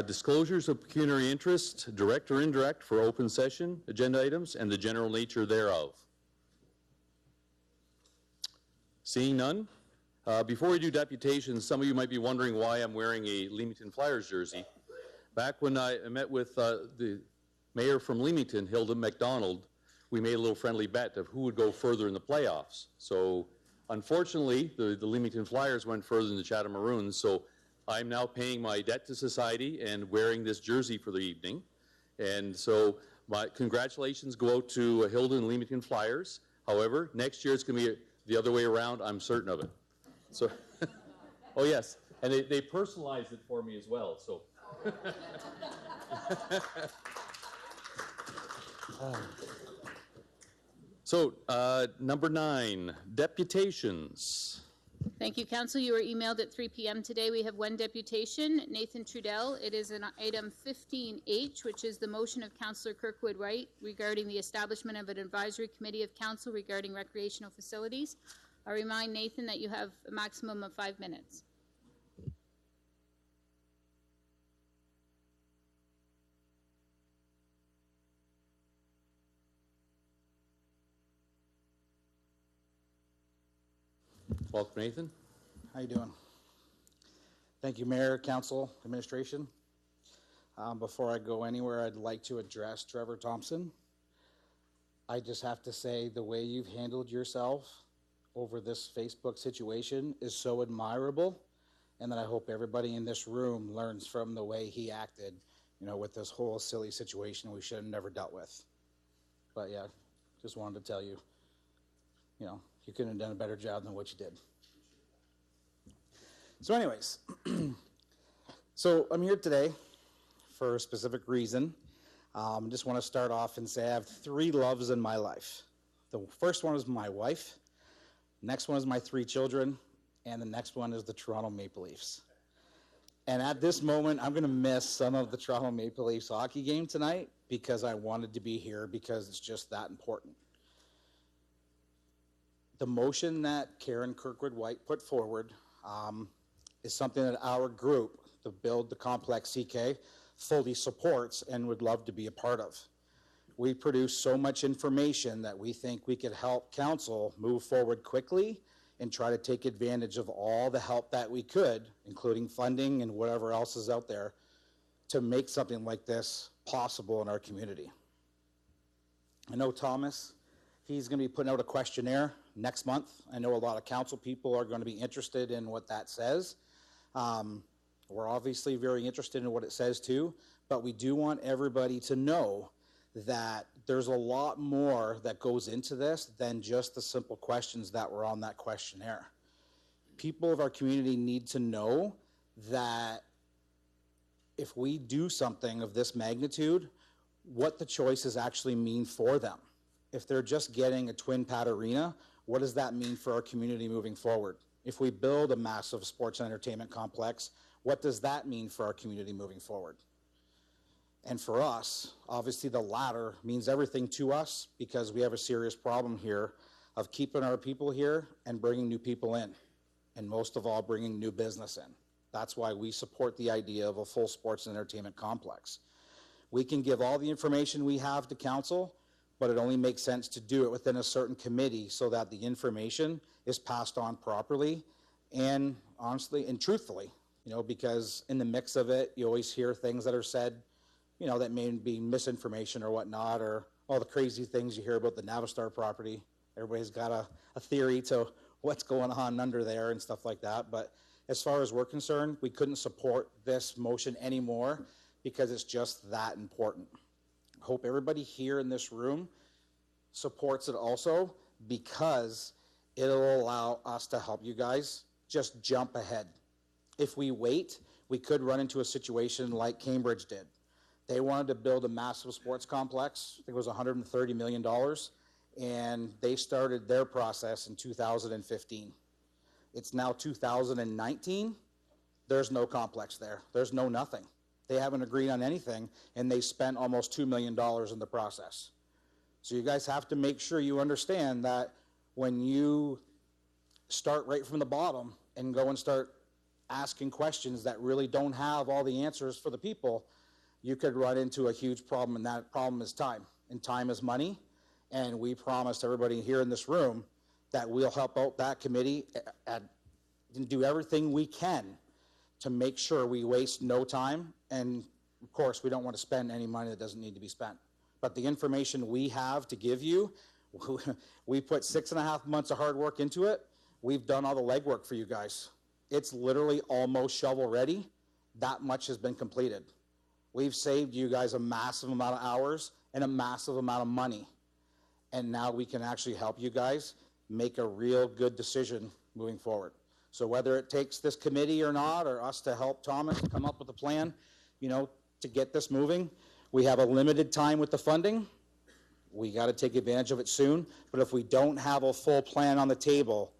Disclosures of pecuniary interest, direct or indirect, for open session agenda items and the general nature thereof. Seeing none, before we do deputations, some of you might be wondering why I'm wearing a Leamington Flyers jersey. Back when I met with the mayor from Leamington, Hilda McDonald, we made a little friendly bet of who would go further in the playoffs. So unfortunately, the Leamington Flyers went further than the Chatham Maroons, so I'm now paying my debt to society and wearing this jersey for the evening. And so my congratulations go out to Hilda and Leamington Flyers. However, next year it's going to be the other way around. I'm certain of it. So, oh yes, and they personalized it for me as well. So. So, number 9, deputations. Thank you, Council. You were emailed at 3 p.m. today. We have one deputation, Nathan Trudell. It is an item 15H, which is the motion of Councillor Kirkwood Wright regarding the establishment of an advisory committee of council regarding recreational facilities. I remind Nathan that you have a maximum of 5 minutes. Welcome, Nathan. How you doing? Thank you, Mayor, Council, Administration. Before I go anywhere, I'd like to address Trevor Thompson. I just have to say the way you've handled yourself over this Facebook situation is so admirable, and that I hope everybody in this room learns from the way he acted, you know, with this whole silly situation we should have never dealt with. But yeah, just wanted to tell you, you know, you couldn't have done a better job than what you did. So anyways, so I'm here today for a specific reason. Just want to start off and say I have 3 loves in my life. The first one is my wife, next one is my 3 children, and the next one is the Toronto Maple Leafs. And at this moment, I'm going to miss some of the Toronto Maple Leafs hockey game tonight because I wanted to be here because it's just that important. The motion that Karen Kirkwood White put forward is something that our group, the Build the Complex CK, fully supports and would love to be a part of. We produce so much information that we think we could help council move forward quickly and try to take advantage of all the help that we could, including funding and whatever else is out there, to make something like this possible in our community. I know Thomas, he's going to be putting out a questionnaire next month. I know a lot of council people are going to be interested in what that says. We're obviously very interested in what it says too, but we do want everybody to know that there's a lot more that goes into this than just the simple questions that were on that questionnaire. People of our community need to know that if we do something of this magnitude, what the choices actually mean for them. If they're just getting a twin pad arena, what does that mean for our community moving forward? If we build a massive sports and entertainment complex, what does that mean for our community moving forward? And for us, obviously the latter means everything to us because we have a serious problem here of keeping our people here and bringing new people in, and most of all, bringing new business in. That's why we support the idea of a full sports and entertainment complex. We can give all the information we have to council, but it only makes sense to do it within a certain committee so that the information is passed on properly and honestly and truthfully, you know, because in the mix of it, you always hear things that are said, you know, that may be misinformation or whatnot, or all the crazy things you hear about the Navistar property. Everybody's got a theory to what's going on under there and stuff like that. But as far as we're concerned, we couldn't support this motion anymore because it's just that important. I hope everybody here in this room supports it also because it'll allow us to help you guys just jump ahead. If we wait, we could run into a situation like Cambridge did. They wanted to build a massive sports complex. I think it was $130 million, and they started their process in 2015. It's now 2019. There's no complex there. There's no nothing. They haven't agreed on anything, and they spent almost $2 million in the process. So you guys have to make sure you understand that when you start right from the bottom and go and start asking questions that really don't have all the answers for the people, you could run into a huge problem, and that problem is time. And time is money, and we promised everybody here in this room that we'll help out that committee and do everything we can to make sure we waste no time. And of course, we don't want to spend any money that doesn't need to be spent. But the information we have to give you, we put 6.5 months of hard work into it. We've done all the legwork for you guys. It's literally almost shovel ready. That much has been completed. We've saved you guys a massive amount of hours and a massive amount of money. And now we can actually help you guys make a real good decision moving forward. So whether it takes this committee or not, or us to help Thomas come up with a plan, to get this moving, we have a limited time with the funding. We got to take advantage of it soon. But if we don't have a full plan on the table,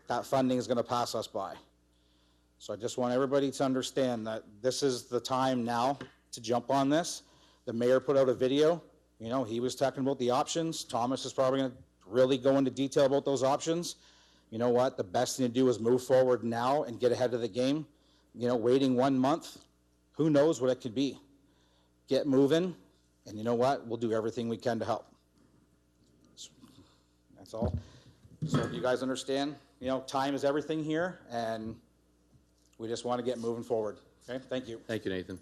that funding is going to pass us by. So I just want everybody to understand that this is the time now to jump on this. The mayor put out a video. He was talking about the options. Thomas is probably going to really go into detail about those options. You know what? The best thing to do is move forward now and get ahead of the game. Waiting 1 month, who knows what it could be. Get moving, and you know what? We'll do everything we can to help. That's all. So you guys understand, time is everything here, and we just want to get moving forward. Okay, thank you. Thank you, Nathan.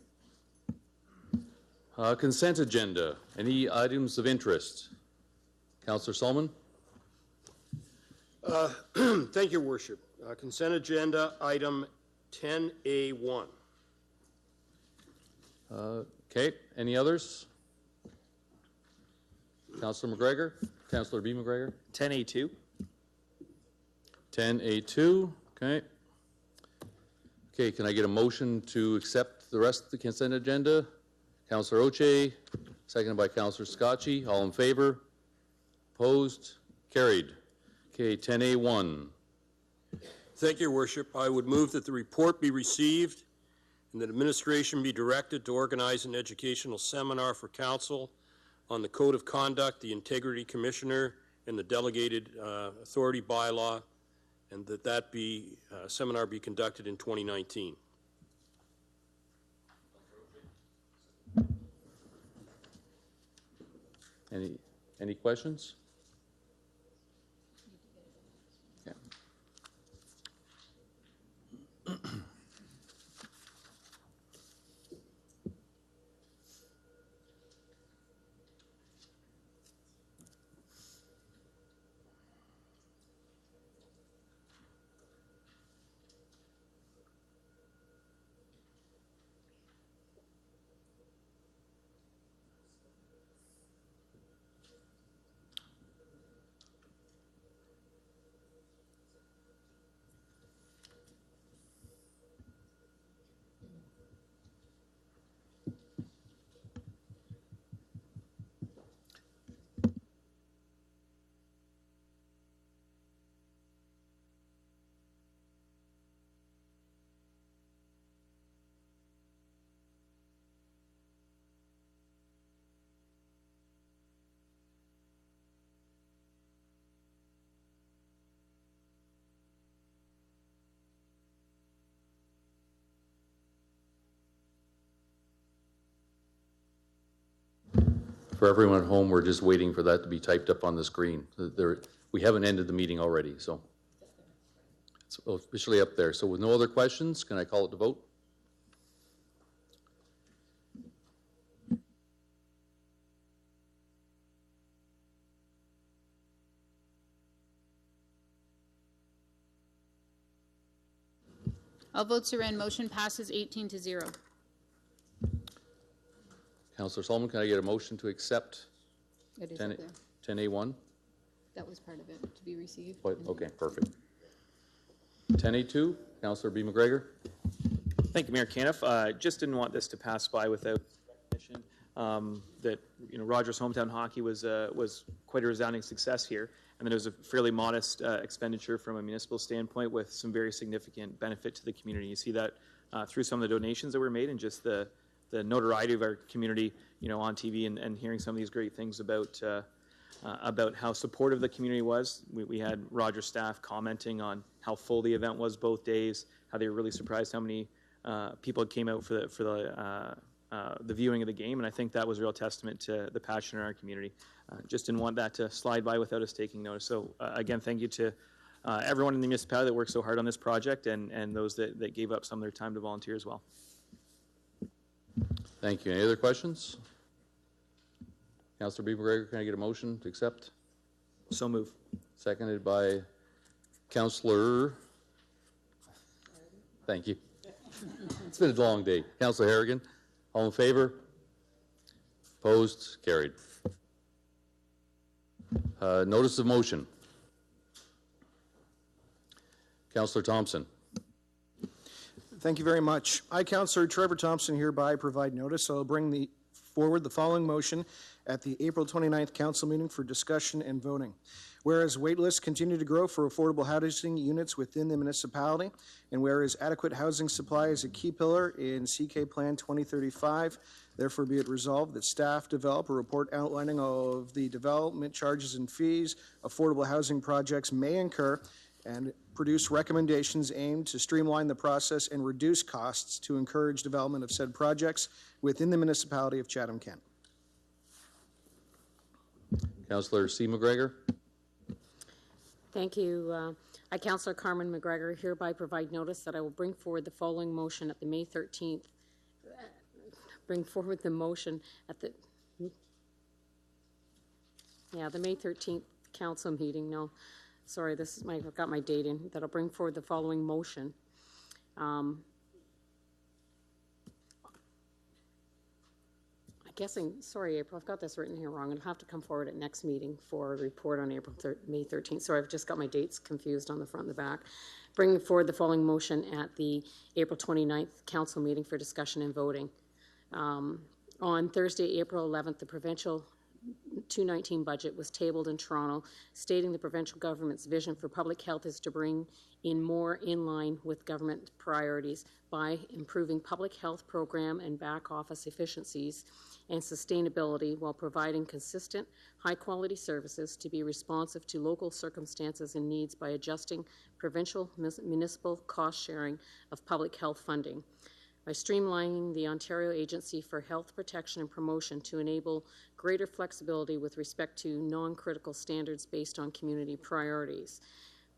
Consent agenda. Any items of interest? Councillor Solomon? Thank you, Worship. Consent agenda item 10A1. Okay, any others? Councillor McGregor? Councillor B. McGregor? 10A2. 10A2, okay. Okay, can I get a motion to accept the rest of the consent agenda? Councillor Oche, seconded by Councillor Scotchy. All in favor? Opposed? Carried. Okay, 10A1. Thank you, Your Worship. I would move that the report be received and that administration be directed to organize an educational seminar for council on the Code of Conduct, the Integrity Commissioner, and the Delegated Authority bylaw, and that seminar be conducted in 2019. Any questions? Okay. For everyone at home, we're just waiting for that to be typed up on the screen. We haven't ended the meeting already, so it's officially up there. So with no other questions, can I call it to vote? All votes are in. Motion passes 18-0. Councillor Solomon, can I get a motion to accept It is 10, up there. 10A1? That was part of it, to be received. Okay, perfect. 10A2, Councillor B. McGregor. Thank you, Mayor Caniff. Just didn't want this to pass by without recognition. That Rogers Hometown Hockey was quite a resounding success here, and then it was a fairly modest expenditure from a municipal standpoint with some very significant benefit to the community. You see that through some of the donations that were made and just the notoriety of our community, on TV and hearing some of these great things about how supportive the community was. We had Rogers staff commenting on how full the event was both days, how they were really surprised how many people came out for the viewing of the game, and I think that was a real testament to the passion in our community. Just didn't want that to slide by without us taking notice. So again, thank you to everyone in the municipality that worked so hard on this project, and those that gave up some of their time to volunteer as well. Thank you. Any other questions? Councillor B. McGregor, can I get a motion to accept? So move. Seconded by Councillor. Thank you. It's been a long day. Councillor Harrigan, all in favor? Opposed? Carried. Notice of motion. Councillor Thompson. Thank you very much. I, Councillor Trevor Thompson, hereby provide notice. I'll bring forward the following motion at the April 29th council meeting for discussion and voting. Whereas waitlists continue to grow for affordable housing units within the municipality, and whereas adequate housing supply is a key pillar in CK Plan 2035, therefore be it resolved that staff develop a report outlining of the development charges and fees affordable housing projects may incur, and produce recommendations aimed to streamline the process and reduce costs to encourage development of said projects within the municipality of Chatham-Kent. Councillor C. McGregor. Thank you. I, Councillor Carmen McGregor, hereby provide notice that I will bring forward the following motion at the May 13th. Bring forward the motion at the May 13th council meeting. No, sorry, this is I've got my date in. That I'll bring forward the following motion. Sorry, April, I've got this written here wrong. I'll have to come forward at next meeting for a report on May 13th. Sorry, I've just got my dates confused on the front and the back. Bringing forward the following motion at the April 29th council meeting for discussion and voting. On Thursday, April 11th, the provincial 2019 budget was tabled in Toronto, stating the provincial government's vision for public health is to bring in more in line with government priorities by improving public health program and back office efficiencies and sustainability while providing consistent, high-quality services to be responsive to local circumstances and needs by adjusting provincial municipal cost sharing of public health funding. By streamlining the Ontario Agency for Health Protection and Promotion to enable greater flexibility with respect to non-critical standards based on community priorities.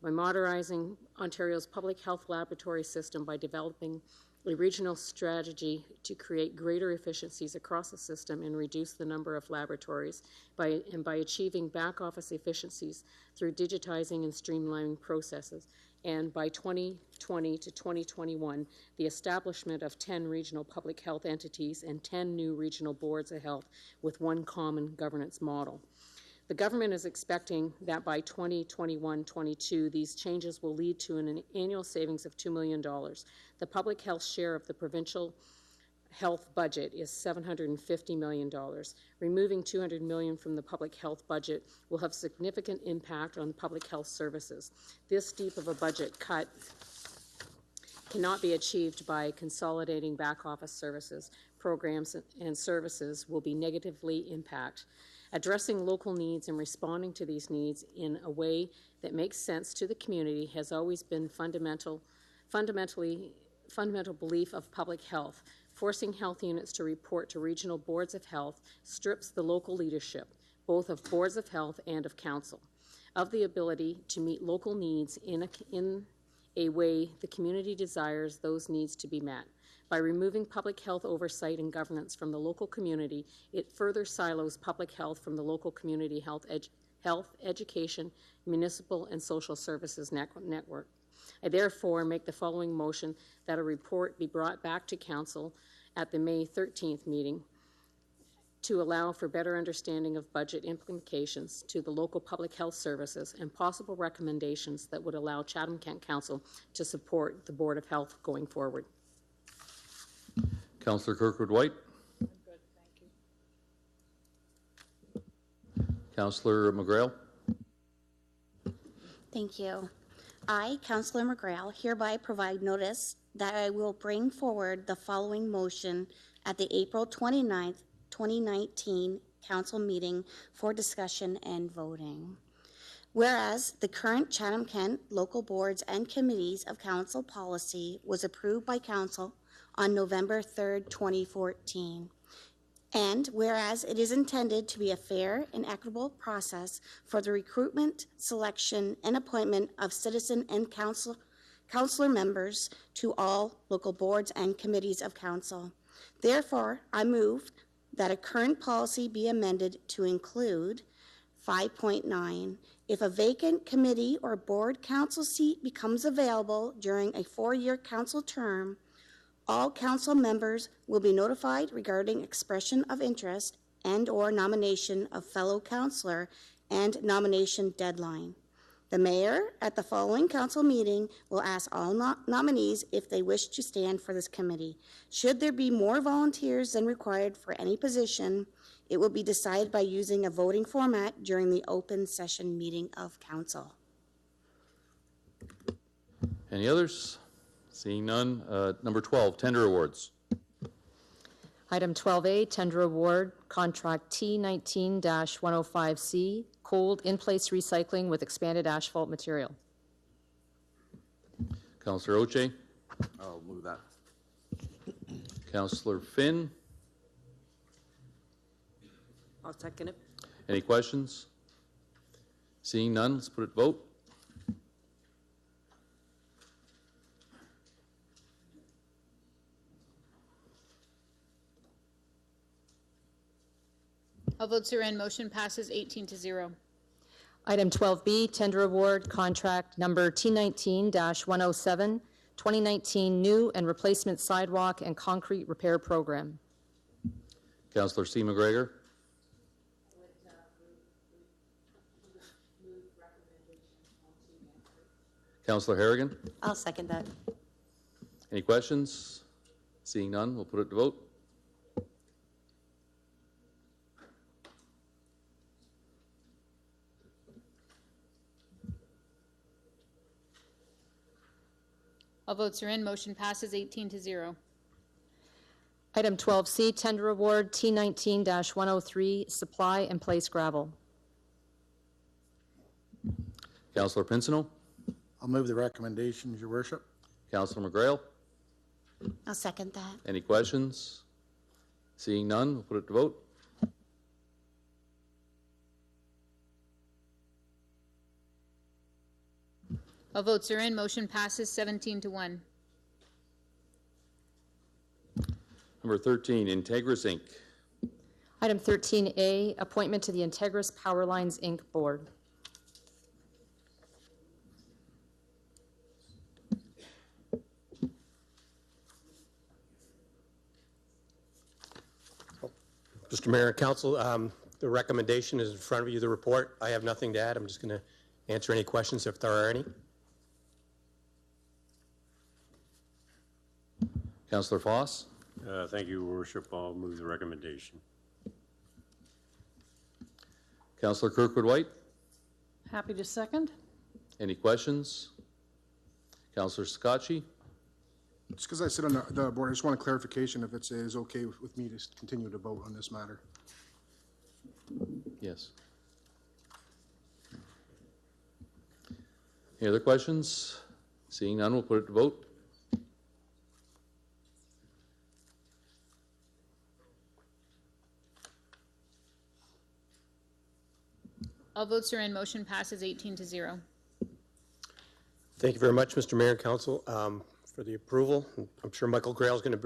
By modernizing Ontario's public health laboratory system by developing a regional strategy to create greater efficiencies across the system and reduce the number of laboratories, by achieving back office efficiencies through digitizing and streamlining processes, and by 2020 to 2021, the establishment of 10 regional public health entities and 10 new regional boards of health with one common governance model. The government is expecting that by 2021-22, these changes will lead to an annual savings of $2 million. The public health share of the provincial health budget is $750 million. Removing $200 million from the public health budget will have significant impact on public health services. This steep of a budget cut cannot be achieved by consolidating back office services. Programs and services will be negatively impacted. Addressing local needs and responding to these needs in a way that makes sense to the community has always been fundamental belief of public health. Forcing health units to report to regional boards of health strips the local leadership, both of boards of health and of council, of the ability to meet local needs in a way the community desires those needs to be met. By removing public health oversight and governance from the local community, it further silos public health from the local community health, education, municipal, and social services network. I therefore make the following motion that a report be brought back to Council at the May 13th meeting to allow for better understanding of budget implications to the local public health services and possible recommendations that would allow Chatham-Kent Council to support the Board of Health going forward. Councillor Kirkwood-White. I'm good, thank you. Councillor McGrail. Thank you. I, Councillor McGrail, hereby provide notice that I will bring forward the following motion at the April 29th, 2019 council meeting for discussion and voting. Whereas the current Chatham-Kent local boards and committees of council policy was approved by council on November 3rd, 2014. And whereas it is intended to be a fair and equitable process for the recruitment, selection, and appointment of citizen and councillor members to all local boards and committees of council. Therefore, I move that a current policy be amended to include 5.9. If a vacant committee or board council seat becomes available during a 4-year council term, all council members will be notified regarding expression of interest and/or nomination of fellow councillor and nomination deadline. The mayor, at the following council meeting, will ask all nominees if they wish to stand for this committee. Should there be more volunteers than required for any position, it will be decided by using a voting format during the open session meeting of council. Any others? Seeing none. Number 12, tender awards. Item 12A, tender award, contract T19-105C, cold in-place recycling with expanded asphalt material. Councillor Oche. I'll move that. Councillor Finn. I'll second it. Any questions? Seeing none, let's put it to vote. All votes are in. Motion passes 18-0. Item 12B, tender award, contract number T19-107, 2019 new and replacement sidewalk and concrete repair program. Councillor C. McGregor. Councillor Harrigan. I'll second that. Any questions? Seeing none, we'll put it to vote. All votes are in. Motion passes 18-0. Item 12C, tender award T19-103, supply and place gravel. Councillor Pinsino. I'll move the recommendations, Your Worship. Councillor McGrail. I'll second that. Any questions? Seeing none, we'll put it to vote. All votes are in. Motion passes 17-1. Number 13, Integris Inc. Item 13A, appointment to the Integris Power Lines, Inc. Board. Mr. Mayor and Council, the recommendation is in front of you, the report. I have nothing to add. I'm just going to answer any questions if there are any. Councillor Foss. Thank you, Your Worship. I'll move the recommendation. Councillor Kirkwood-White. Happy to second. Any questions? Councillor Scotchy. Just because I sit on the board, I just want a clarification if it is okay with me to continue to vote on this matter. Yes. Any other questions? Seeing none, we'll put it to vote. All votes are in. Motion passes 18-0. Thank you very much, Mr. Mayor and Council, for the approval. I'm sure Michael Grail is going to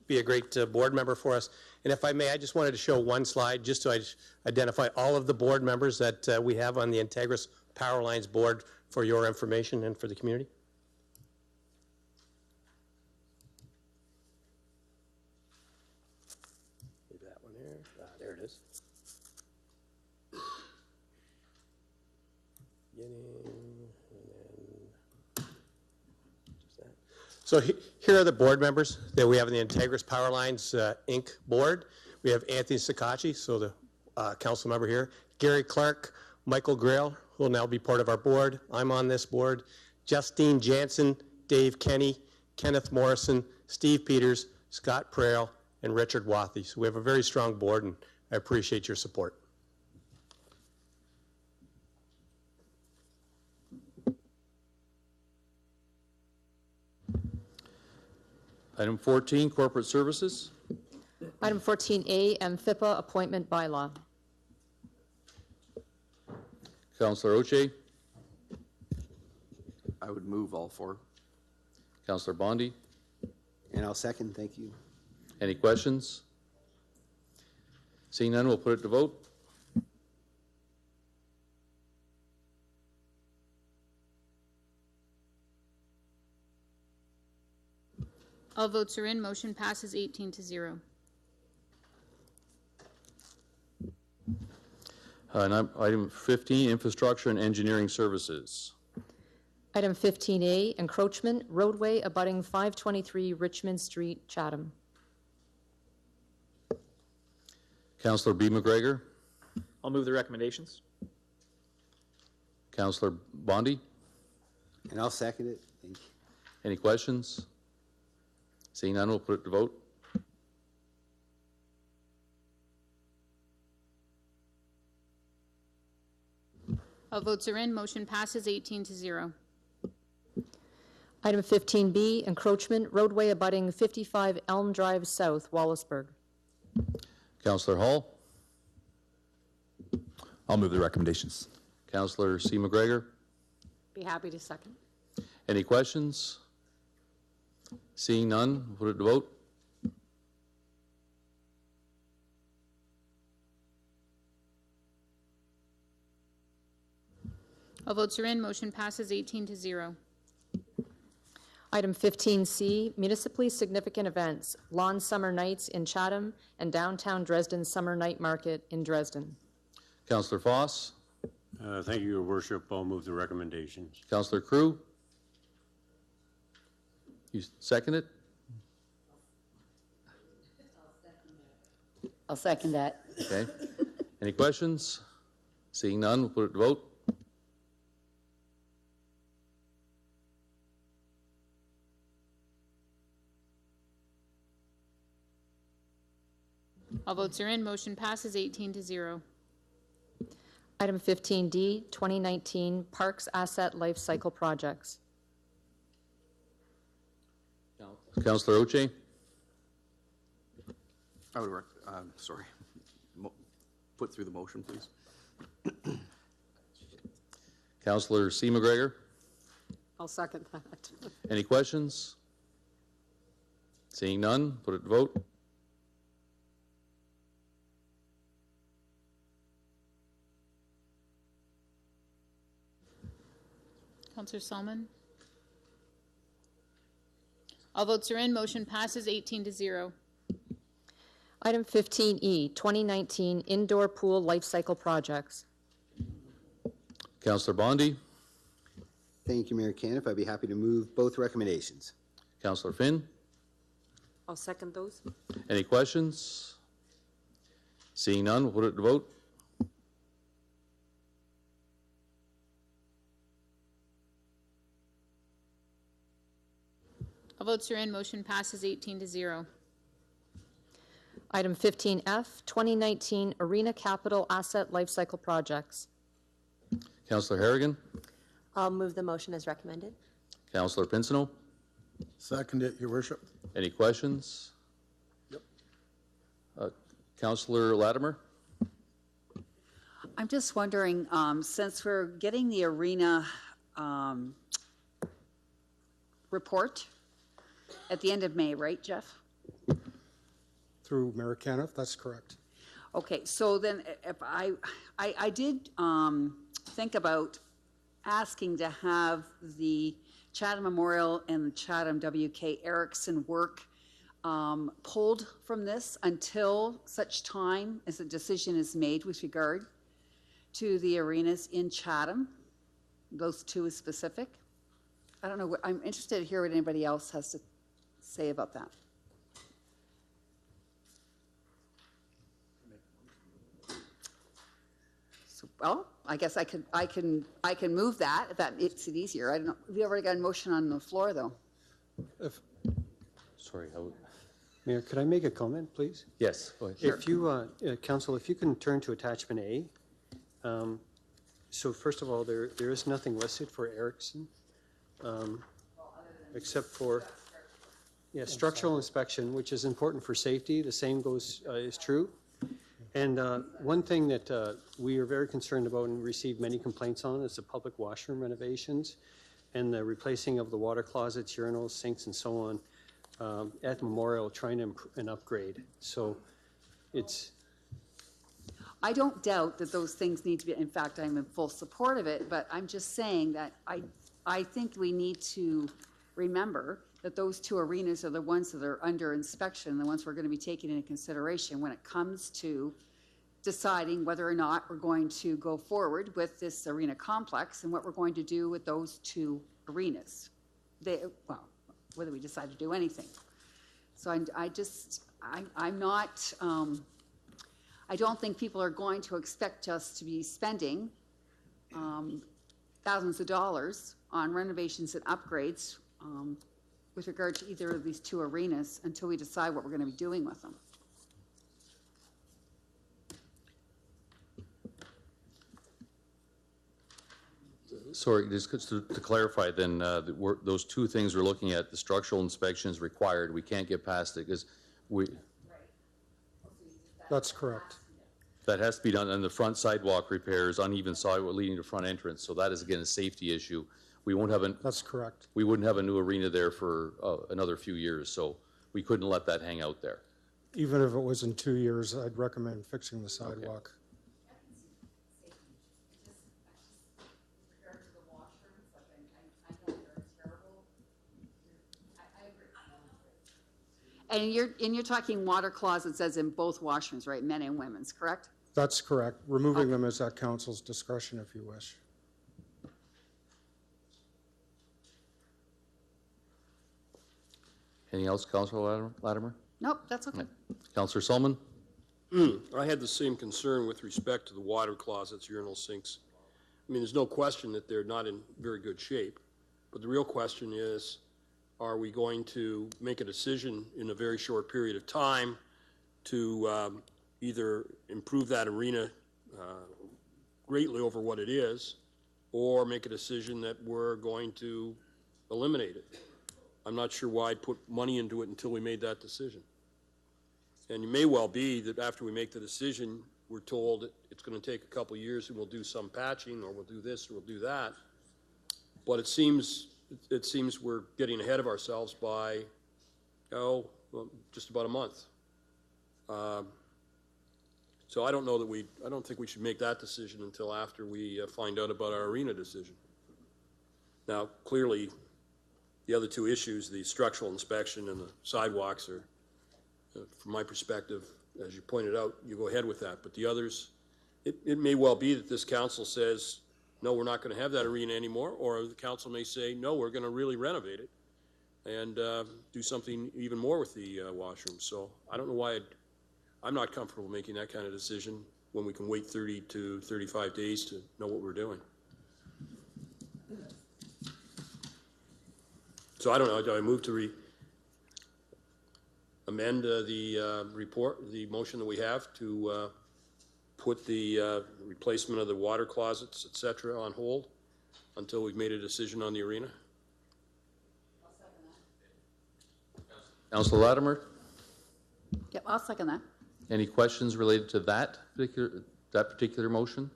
be a great board member for us. And if I may, I just wanted to show one slide just to identify all of the board members that we have on the Integris Power Lines board for your information and for the community. Leave that one there. There it is. So here are the board members that we have in the Integris Power Lines Inc. board. We have Anthony Sakachi, so the council member here, Gary Clark, Michael Grail, who will now be part of our board. I'm on this board. Justine Jansen, Dave Kenny, Kenneth Morrison, Steve Peters, Scott Prale, and Richard Wathy. So we have a very strong board, and I appreciate your support. Item 14, corporate services. Item 14A, Amphipa Appointment Bylaw. Councillor Oche, I would move all four. Councillor Bondi. And I'll second, thank you. Any questions? Seeing none, we'll put it to vote. All votes are in. Motion passes 18-0. And item 15, infrastructure and engineering services. Item 15A, Encroachment Roadway abutting 523 Richmond Street, Chatham. Councillor B. McGregor. I'll move the recommendations. Councillor Bondi. And I'll second it, thank you. Any questions? Seeing none, we'll put it to vote. All votes are in. Motion passes 18-0. Item 15B, Encroachment Roadway abutting 55 Elm Drive South, Wallaceburg. Councillor Hall. I'll move the recommendations. Councillor C. McGregor. Be happy to second. Any questions? Seeing none, we'll put it to vote. All votes are in. Motion passes 18-0. Item 15C, Municipally Significant Events, Lawn Summer Nights in Chatham and Downtown Dresden Summer Night Market in Dresden. Councillor Foss. Thank you, Your Worship. I'll move the recommendations. Councillor Crew. You second it? I'll second that. Okay. Any questions? Seeing none, we'll put it to vote. All votes are in. Motion passes 18-0. Item 15D, 2019 Parks Asset Life Cycle Projects. Councillor Oche. I would, put through the motion, please. Councillor C. McGregor. I'll second that. Any questions? Seeing none, put it to vote. Councillor Solomon. All votes are in. Motion passes 18-0. Item 15E, 2019 Indoor Pool Life Cycle Projects. Councillor Bondi. Thank you, Mayor Caniff. I'd be happy to move both recommendations. Councillor Finn. I'll second those. Any questions? Seeing none, we'll put it to vote. All votes are in. Motion passes 18-0. Item 15F, 2019 Arena Capital Asset Life Cycle Projects. Councillor Harrigan. I'll move the motion as recommended. Councillor Pinsino. Second it, Your Worship. Any questions? Yep. Councillor Latimer. I'm just wondering, since we're getting the arena report at the end of May, right, Jeff? Through Mayor Caniff, that's correct. Okay, so then if I did think about asking to have the Chatham Memorial and the Chatham WK Erickson work pulled from this until such time as a decision is made with regard to the arenas in Chatham. Those two is specific. I don't know, I'm interested to hear what anybody else has to say about that. So, well, I guess I can move that if that makes it easier. I don't know. We already got a motion on the floor, though. Sorry. Mayor, could I make a comment, please? Yes. Go ahead. If you, Council, if you can turn to attachment A. So first of all, there is nothing listed for Erickson, except for Yeah, structural inspection, which is important for safety, the same goes, is true. And one thing that we are very concerned about and receive many complaints on is the public washroom renovations and the replacing of the water closets, urinals, sinks, and so on at Memorial, trying to and upgrade. So it's... I don't doubt that those things need to be, in fact, I'm in full support of it, but I'm just saying that I think we need to remember that those two arenas are the ones that are under inspection, the ones we're going to be taking into consideration when it comes to deciding whether or not we're going to go forward with this arena complex and what we're going to do with those two arenas. Well, whether we decide to do anything. So I'm not, I don't think people are going to expect us to be spending thousands of dollars on renovations and upgrades with regard to either of these two arenas until we decide what we're going to be doing with them. Sorry, just to clarify then, those two things we're looking at, the structural inspection is required. We can't get past it because That's correct. that has to be done on the front sidewalk repairs, uneven sidewalk leading to front entrance. So that is again a safety issue. We won't have That's correct. we wouldn't have a new arena there for another few years. So we couldn't let that hang out there. Even if it was in 2 years, I'd recommend fixing the sidewalk. And you're talking water closets as in both washrooms, right? Men and women's, correct? That's correct. Removing them is at council's discretion if you wish. Anything else, Councilor Latimer? Nope, that's okay. Councilor Solomon? I had the same concern with respect to the water closets, urinal sinks. I mean, there's no question that they're not in very good shape, but the real question is, are we going to make a decision in a very short period of time to either improve that arena greatly over what it is, or make a decision that we're going to eliminate it? I'm not sure why I'd put money into it until we made that decision. And it may well be that after we make the decision, we're told that it's going to take a couple of years and we'll do some patching, or we'll do this, or we'll do that. But it seems we're getting ahead of ourselves by, just about a month. So I don't know that I don't think we should make that decision until after we find out about our arena decision. Now, clearly, the other two issues, the structural inspection and the sidewalks are, from my perspective, as you pointed out, you go ahead with that. But the others, it may well be that this council says, no, we're not going to have that arena anymore, or the council may say, no, we're going to really renovate it and do something even more with the washrooms. So I don't know why I'm not comfortable making that kind of decision when we can wait 30 to 35 days to know what we're doing. So I don't know, do I move to amend the report, the motion that we have to put the replacement of the water closets, et cetera, on hold until we've made a decision on the arena? Councilor Latimer? Yep, I'll second that. Any questions related to that particular motion?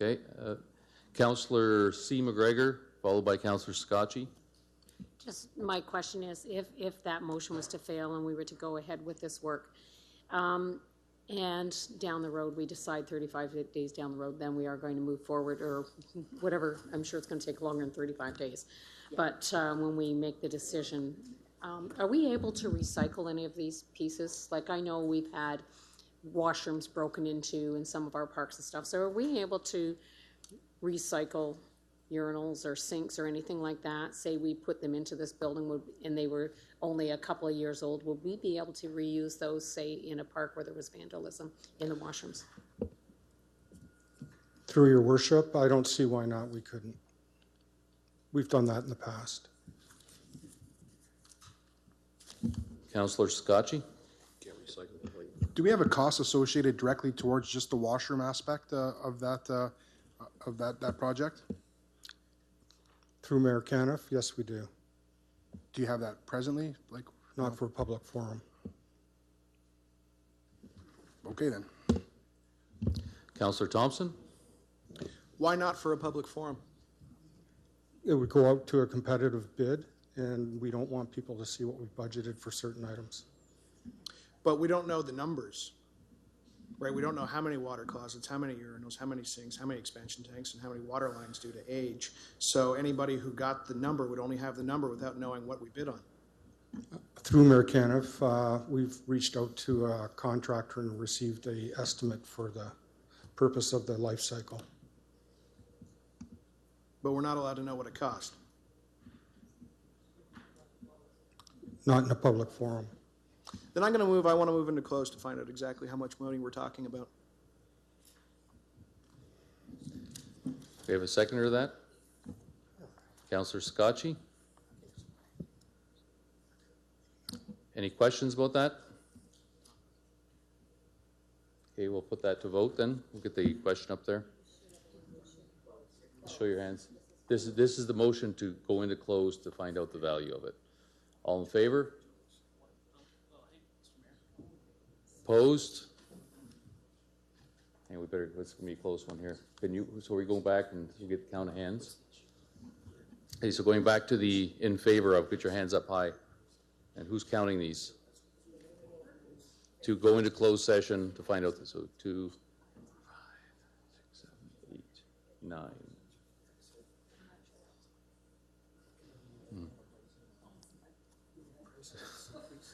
Okay. Councilor C. McGregor, followed by Councilor Scotchy. Just my question is, if that motion was to fail and we were to go ahead with this work, and down the road, we decide 35 days down the road, then we are going to move forward, or whatever. I'm sure it's going to take longer than 35 days. Yeah. But when we make the decision, are we able to recycle any of these pieces? Like, I know we've had washrooms broken into in some of our parks and stuff. So are we able to recycle urinals or sinks or anything like that? Say we put them into this building and they were only a couple of years old, would we be able to reuse those, say, in a park where there was vandalism in the washrooms? Through your worship, I don't see why not we couldn't. We've done that in the past. Councilor Scotchy? Do we have a cost associated directly towards just the washroom aspect of that project? Through Mayor Caniff, yes, we do. Do you have that presently? Like, Not for a public forum. okay then. Councillor Thompson? Why not for a public forum? It would go out to a competitive bid, and we don't want people to see what we've budgeted for certain items. But we don't know the numbers, right? We don't know how many water closets, how many urinals, how many sinks, how many expansion tanks, and how many water lines due to age. So anybody who got the number would only have the number without knowing what we bid on. Through Mayor Caniff, we've reached out to a contractor and received an estimate for the purpose of the life cycle. But we're not allowed to know what it cost. Not in a public forum. Then I want to move into close to find out exactly how much money we're talking about. We have a seconder to that? Councillor Scotchy? Any questions about that? Okay, we'll put that to vote then. We'll get the question up there. Show your hands. This is the motion to go into close to find out the value of it. All in favor? Opposed? And we better, let's give me a close one here. So we go back and you get the count of hands? Okay, so going back to the in favor of, get your hands up high. And who's counting these? To go into closed session to find out this. So 2, 4, 5, 6, 7, 8, 9.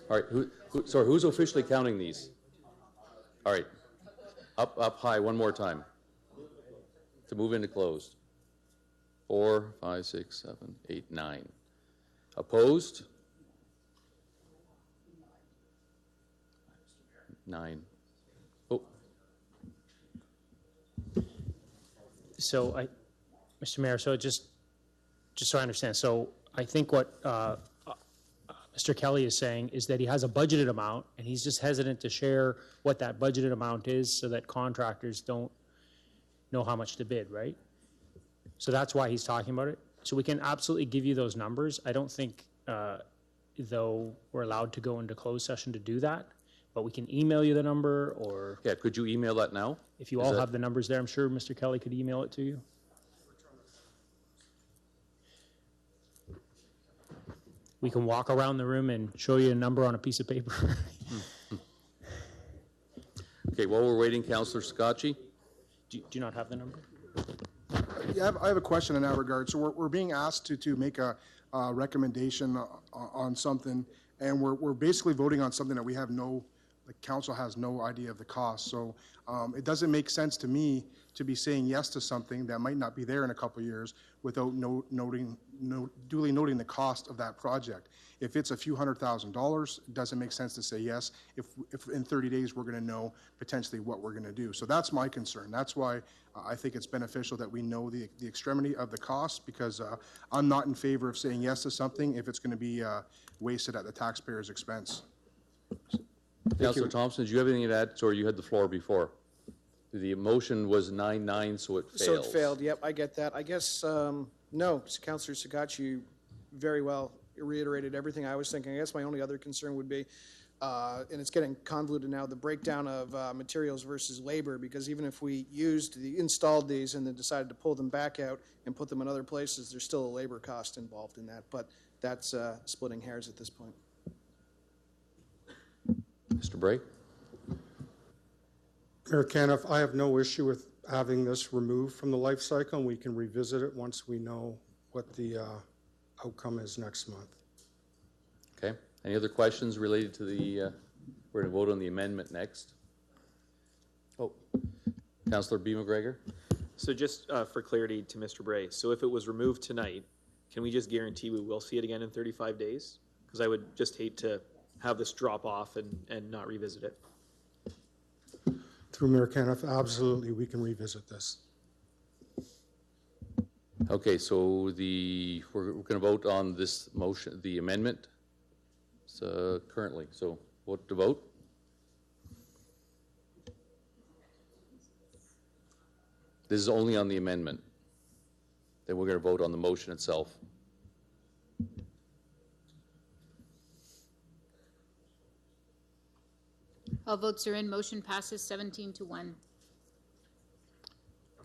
All right, sorry, who's officially counting these? All right, up high one more time to move into closed. 4, 5, 6, 7, 8, 9. Opposed? 9. Oh. So Mr. Mayor, so just so I understand, so I think what Mr. Kelly is saying is that he has a budgeted amount and he's just hesitant to share what that budgeted amount is so that contractors don't know how much to bid, right? So that's why he's talking about it. So we can absolutely give you those numbers. I don't think, though, we're allowed to go into closed session to do that, but we can email you the number, or Yeah, could you email that now? if you all have the numbers there, I'm sure Mr. Kelly could email it to you. We can walk around the room and show you a number on a piece of paper. Okay, while we're waiting, Councillor Scotchy? Do you not have the number? Yeah, I have a question in that regard. So we're being asked to make a recommendation on something, and we're basically voting on something that we have the council has no idea of the cost. So it doesn't make sense to me to be saying yes to something that might not be there in a couple of years without duly noting the cost of that project. If it's a few $100,000, it doesn't make sense to say yes if in 30 days we're going to know potentially what we're going to do. So that's my concern. That's why I think it's beneficial that we know the extremity of the cost, because I'm not in favor of saying yes to something if it's going to be wasted at the taxpayer's expense. Councillor Thompson, did you have anything to add? Sorry, you had the floor before. The motion was 9-9, so it fails. So it failed, yep, I get that. I guess, no, Councillor Sagachi very well reiterated everything I was thinking. I guess my only other concern would be, and it's getting convoluted now, the breakdown of materials versus labor, because even if we installed these and then decided to pull them back out and put them in other places, there's still a labor cost involved in that, but that's splitting hairs at this point. Mr. Bray? Mayor Caniff, I have no issue with having this removed from the life cycle, and we can revisit it once we know what the outcome is next month. Okay. Any other questions related to the, we're going to vote on the amendment next. Oh, Councillor B. McGregor? So just for clarity to Mr. Bray, so if it was removed tonight, can we just guarantee we will see it again in 35 days? Because I would just hate to have this drop off and not revisit it. Through Mayor Caniff, absolutely, we can revisit this. Okay, so we're going to vote on this motion, the amendment currently. So vote to vote. This is only on the amendment. Then we're going to vote on the motion itself. All votes are in. Motion passes 17-1.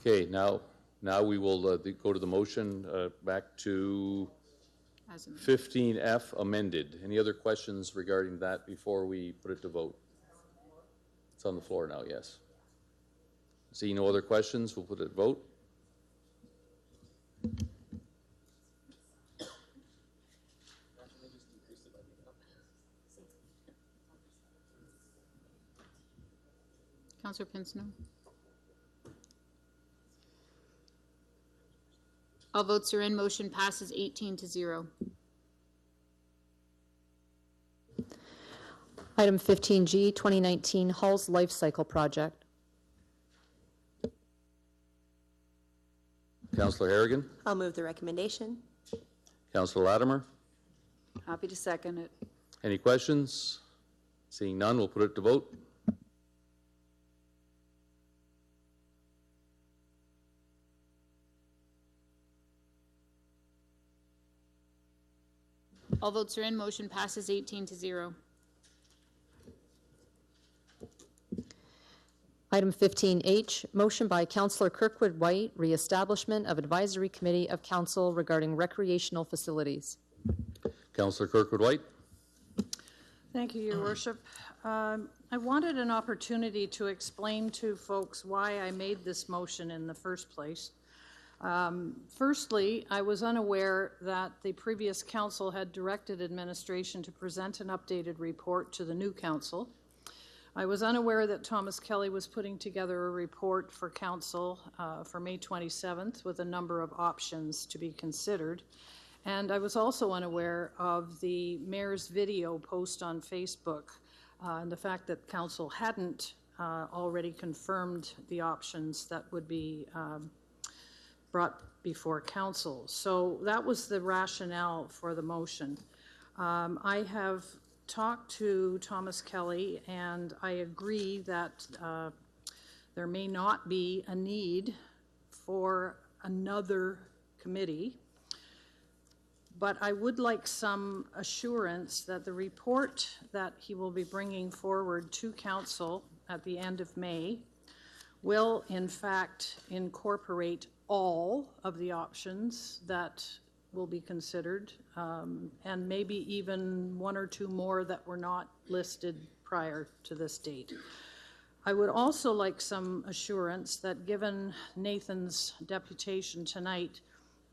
Okay, now we will go to the motion back to As amended. 15F amended. Any other questions regarding that before we put it to vote? It's on the floor now, yes. See no other questions, we'll put it to vote. Councillor Pinsno. All votes are in. Motion passes 18-0. Item 15G, 2019 Halls Life Cycle Project. Councillor Harrigan? I'll move the recommendation. Councillor Latimer? Happy to second it. Any questions? Seeing none, we'll put it to vote. All votes are in. Motion passes 18-0. Item 15H, motion by Councillor Kirkwood White, reestablishment of advisory committee of council regarding recreational facilities. Councillor Kirkwood White? Thank you, Your Worship. I wanted an opportunity to explain to folks why I made this motion in the first place. Firstly, I was unaware that the previous council had directed administration to present an updated report to the new council. I was unaware that Thomas Kelly was putting together a report for council for May 27th with a number of options to be considered. And I was also unaware of the mayor's video post on Facebook and the fact that council hadn't already confirmed the options that would be brought before council. So that was the rationale for the motion. I have talked to Thomas Kelly, and I agree that there may not be a need for another committee, but I would like some assurance that the report that he will be bringing forward to council at the end of May will in fact incorporate all of the options that will be considered, and maybe even one or two more that were not listed prior to this date. I would also like some assurance that given Nathan's deputation tonight,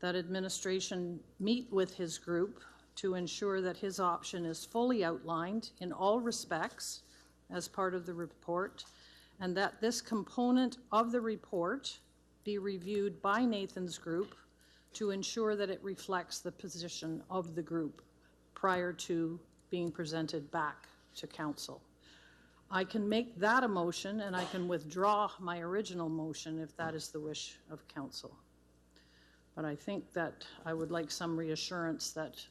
that administration meet with his group to ensure that his option is fully outlined in all respects as part of the report, and that this component of the report be reviewed by Nathan's group to ensure that it reflects the position of the group prior to being presented back to council. I can make that a motion, and I can withdraw my original motion if that is the wish of council. But I think that I would like some reassurance that,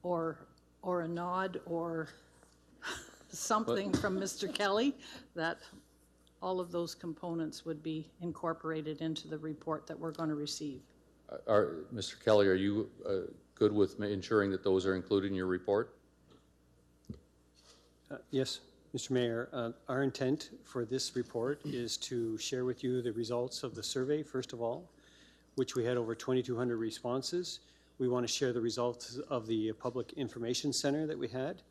or a nod, or something from Mr. Kelly, that all of those components would be incorporated into the report that we're going to receive. Mr. Kelly, are you good with ensuring that those are included in your report? Yes, Mr. Mayor. Our intent for this report is to share with you the results of the survey, first of all, which we had over 2,200 responses. We want to share the results of the Public Information Center that we had,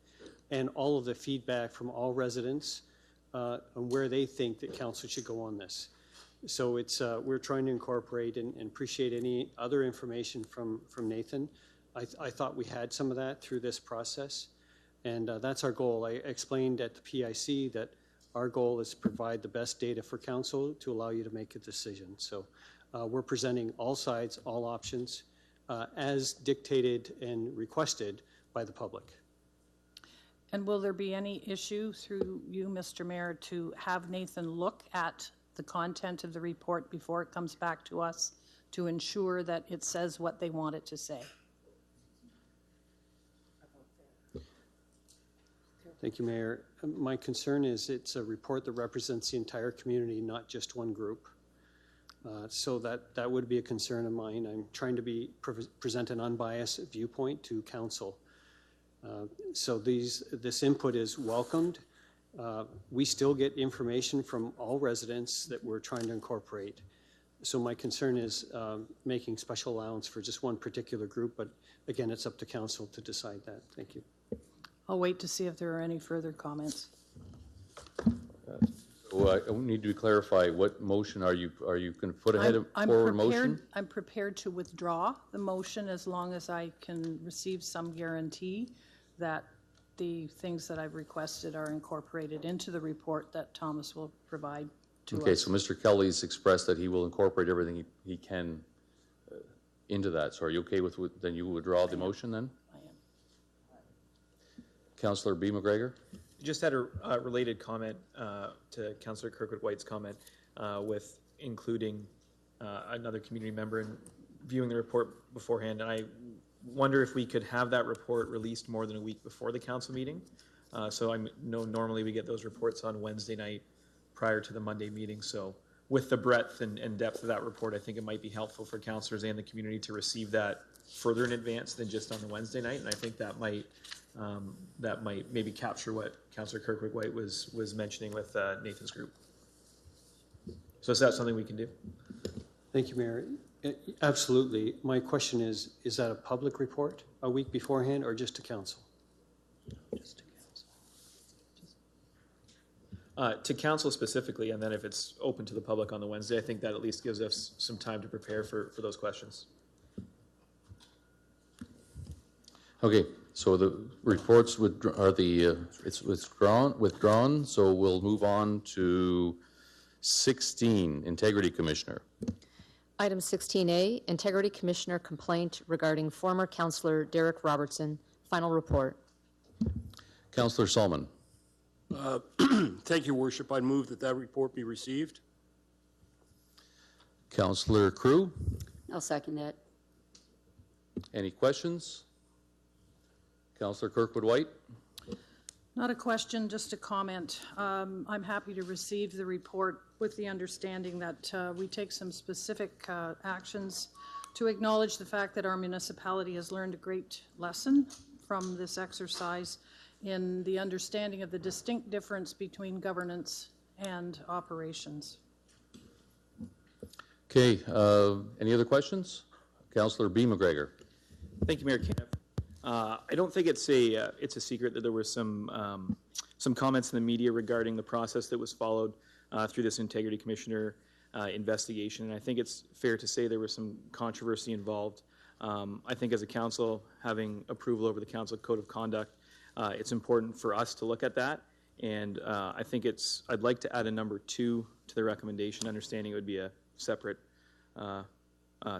and all of the feedback from all residents on where they think that council should go on this. So it's we're trying to incorporate and appreciate any other information from Nathan. I thought we had some of that through this process, and that's our goal. I explained at the PIC that our goal is to provide the best data for council to allow you to make a decision. So we're presenting all sides, all options, as dictated and requested by the public. And will there be any issue through you, Mr. Mayor, to have Nathan look at the content of the report before it comes back to us to ensure that it says what they want it to say? Thank you, Mayor. My concern is it's a report that represents the entire community, not just one group. So that would be a concern of mine. I'm trying to present an unbiased viewpoint to council. So this input is welcomed, we still get information from all residents that we're trying to incorporate. So my concern is making special allowance for just one particular group, but again, it's up to council to decide that. Thank you. I'll wait to see if there are any further comments. So I need to clarify, what motion are you going to put ahead of forward motion? I'm prepared to withdraw the motion as long as I can receive some guarantee that the things that I've requested are incorporated into the report that Thomas will provide to us. Okay, so Mr. Kelly's expressed that he will incorporate everything he can into that. So are you okay with, then you withdraw the motion then? I am. Councillor B. McGregor? Just had a related comment to Councillor Kirkwood-White's comment with including another community member and viewing the report beforehand. And I wonder if we could have that report released more than a week before the council meeting. So I know normally we get those reports on Wednesday night prior to the Monday meeting. So with the breadth and depth of that report, I think it might be helpful for councillors and the community to receive that further in advance than just on the Wednesday night. And I think that might maybe capture what Councillor Kirkwood-White was mentioning with Nathan's group. So is that something we can do? Thank you, Mayor. Absolutely. My question is that a public report a week beforehand or just to council? Just to council. To council specifically, and then if it's open to the public on the Wednesday, I think that at least gives us some time to prepare for those questions. Okay, so the reports it's withdrawn, so we'll move on to 16, Integrity Commissioner. Item 16A, Integrity Commissioner complaint regarding former Councillor Derek Robertson. Final report. Councillor Solomon. Thank you, Worship. I move that report be received. Councillor Crew. I'll second that. Any questions? Councillor Kirkwood-White. Not a question, just a comment. I'm happy to receive the report with the understanding that we take some specific actions to acknowledge the fact that our municipality has learned a great lesson from this exercise in the understanding of the distinct difference between governance and operations. Okay, any other questions? Councillor B. McGregor. Thank you, Mayor Caniff. I don't think it's a secret that there were some comments in the media regarding the process that was followed through this Integrity Commissioner investigation, and I think it's fair to say there was some controversy involved. I think as a council, having approval over the council code of conduct, it's important for us to look at that, and I think I'd like to add a number 2 to the recommendation, understanding it would be a separate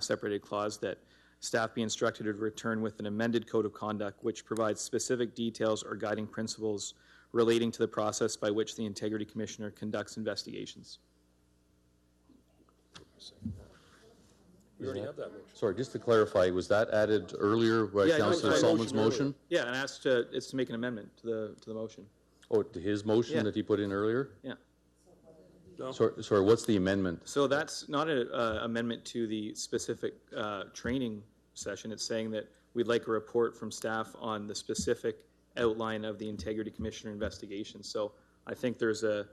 separated clause that staff be instructed to return with an amended code of conduct which provides specific details or guiding principles relating to the process by which the Integrity Commissioner conducts investigations. We already have that motion. Sorry, just to clarify, was that added earlier by Councillor Solomon's motion? Yeah, and it's to make an amendment to the motion. Oh, to his motion that he put in earlier? Yeah. No. Sorry, what's the amendment? So that's not an amendment to the specific training session. It's saying that we'd like a report from staff on the specific outline of the Integrity Commissioner investigation. So I think there's an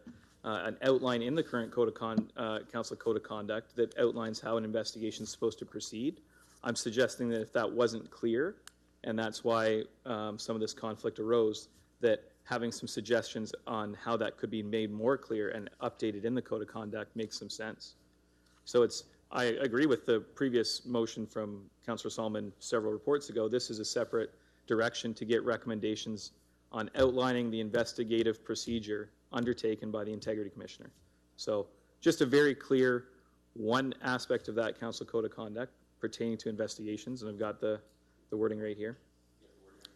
outline in the current Council Code of Conduct that outlines how an investigation is supposed to proceed. I'm suggesting that if that wasn't clear, and that's why some of this conflict arose, that having some suggestions on how that could be made more clear and updated in the Code of Conduct makes some sense. So I agree with the previous motion from Councillor Solomon several reports ago. This is a separate direction to get recommendations on outlining the investigative procedure undertaken by the Integrity Commissioner. So just a very clear one aspect of that Council Code of Conduct pertaining to investigations, and I've got the wording right here.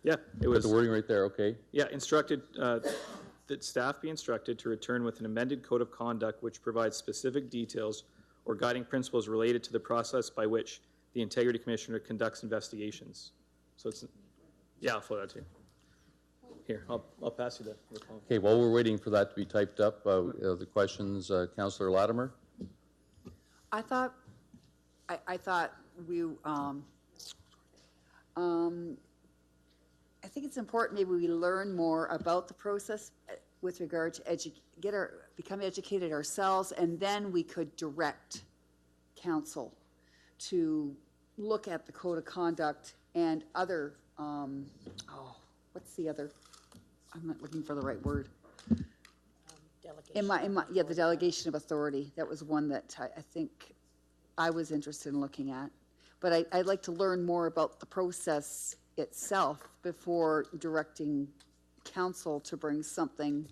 Yeah, it was the wording right there, okay. Yeah, instructed that staff be instructed to return with an amended code of conduct which provides specific details or guiding principles related to the process by which the Integrity Commissioner conducts investigations. So I'll flow that to you. Here, I'll pass you the phone. Okay, while we're waiting for that to be typed up, the questions, Councillor Latimer. I thought we, I think it's important maybe we learn more about the process. with regard to become educated ourselves, and then we could direct council to look at the code of conduct and other, what's the other? I'm not looking for the right word. The delegation of authority. That was one that I think I was interested in looking at. But I'd like to learn more about the process itself before directing council to bring something,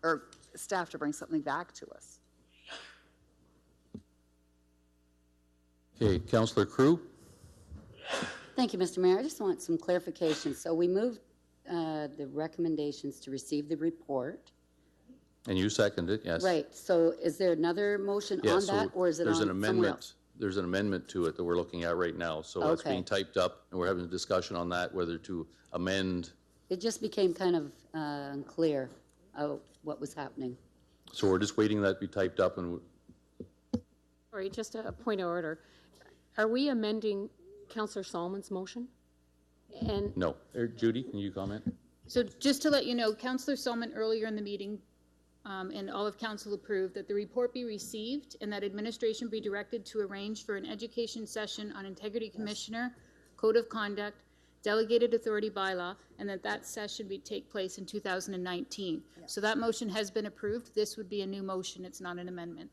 or staff to bring something back to us. Okay, Councillor Crew? Thank you, Mr. Mayor. I just want some clarification. So we moved the recommendations to receive the report. And you seconded it, yes. Right. So is there another motion Yeah, on so that, or is it on there's an somewhere amendment. else? There's an amendment to it that we're looking at right now. So it's Okay. being typed up, and we're having a discussion on that, whether to amend. It just became kind of unclear of what was happening. So we're just waiting that to be typed up, and Sorry, just a point of order. Are we amending Councillor Solomon's motion? And no. Judy, can you comment? So just to let you know, Councillor Solomon earlier in the meeting, and all of council approved that the report be received and that administration be directed to arrange for an education session on integrity commissioner, code of conduct, delegated authority bylaw, and that session be take place in 2019. So that motion has been approved. This would be a new motion. It's not an amendment.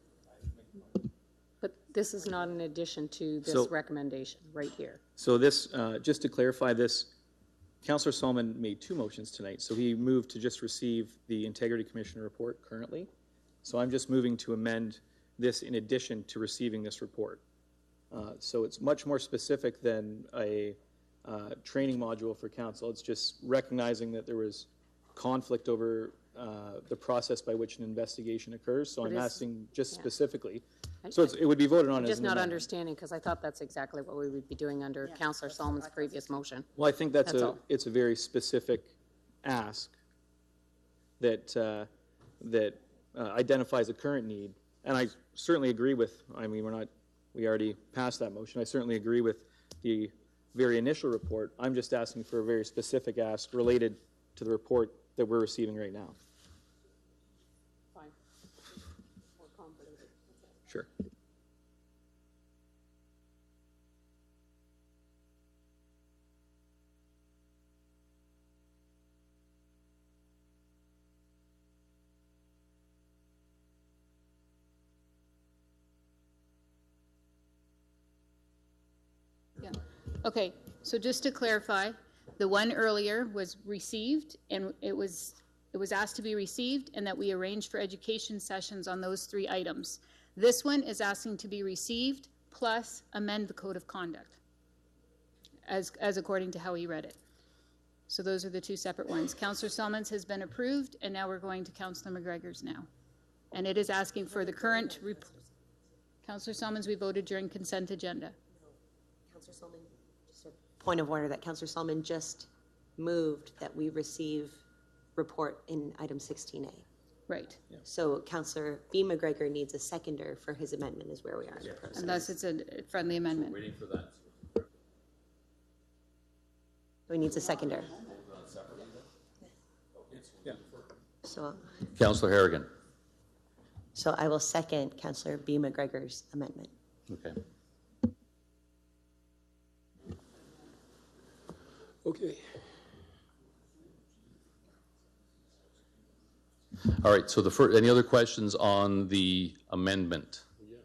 But this is not in addition to this So- recommendation right here. So this, just to clarify this, Councillor Solomon made two motions tonight. So he moved to just receive the Integrity Commissioner report currently. So I'm just moving to amend this in addition to receiving this report. So it's much more specific than a training module for council. It's just recognizing that there was conflict over the process by which an investigation occurs. So But I'm it's- asking just yeah. specifically. So it would be voted on I'm as just an not amendment. understanding, because I thought that's exactly what we would be doing under Councillor Solomon's previous motion. Well, I think that's all. it's a very specific ask that, identifies a current need. And I certainly agree with, we already passed that motion. I certainly agree with the very initial report. I'm just asking for a very specific ask related to the report that we're receiving right now. Fine. Sure. Yeah. Okay, so just to clarify, the one earlier was received, and it was asked to be received, and that we arranged for education sessions on those 3 items. This one is asking to be received plus amend the code of conduct, as according to how he read it. So those are the 2 separate ones. Councillor Solomons has been approved, and now we're going to Councillor McGregor's now. And it is asking for the current, Councillor Solomons, we voted during consent agenda. Councillor Solomon, just a point of order that Councillor Solomon just moved that we receive report in item 16A. Right. So Councillor B. McGregor needs a seconder for his amendment is where we are in the process. Unless it's a friendly amendment. Waiting for that. So he needs a seconder. So, Councillor Harrigan. so I will second Councillor B. McGregor's amendment. Okay. Okay. All right, so any other questions on the amendment? Yeah.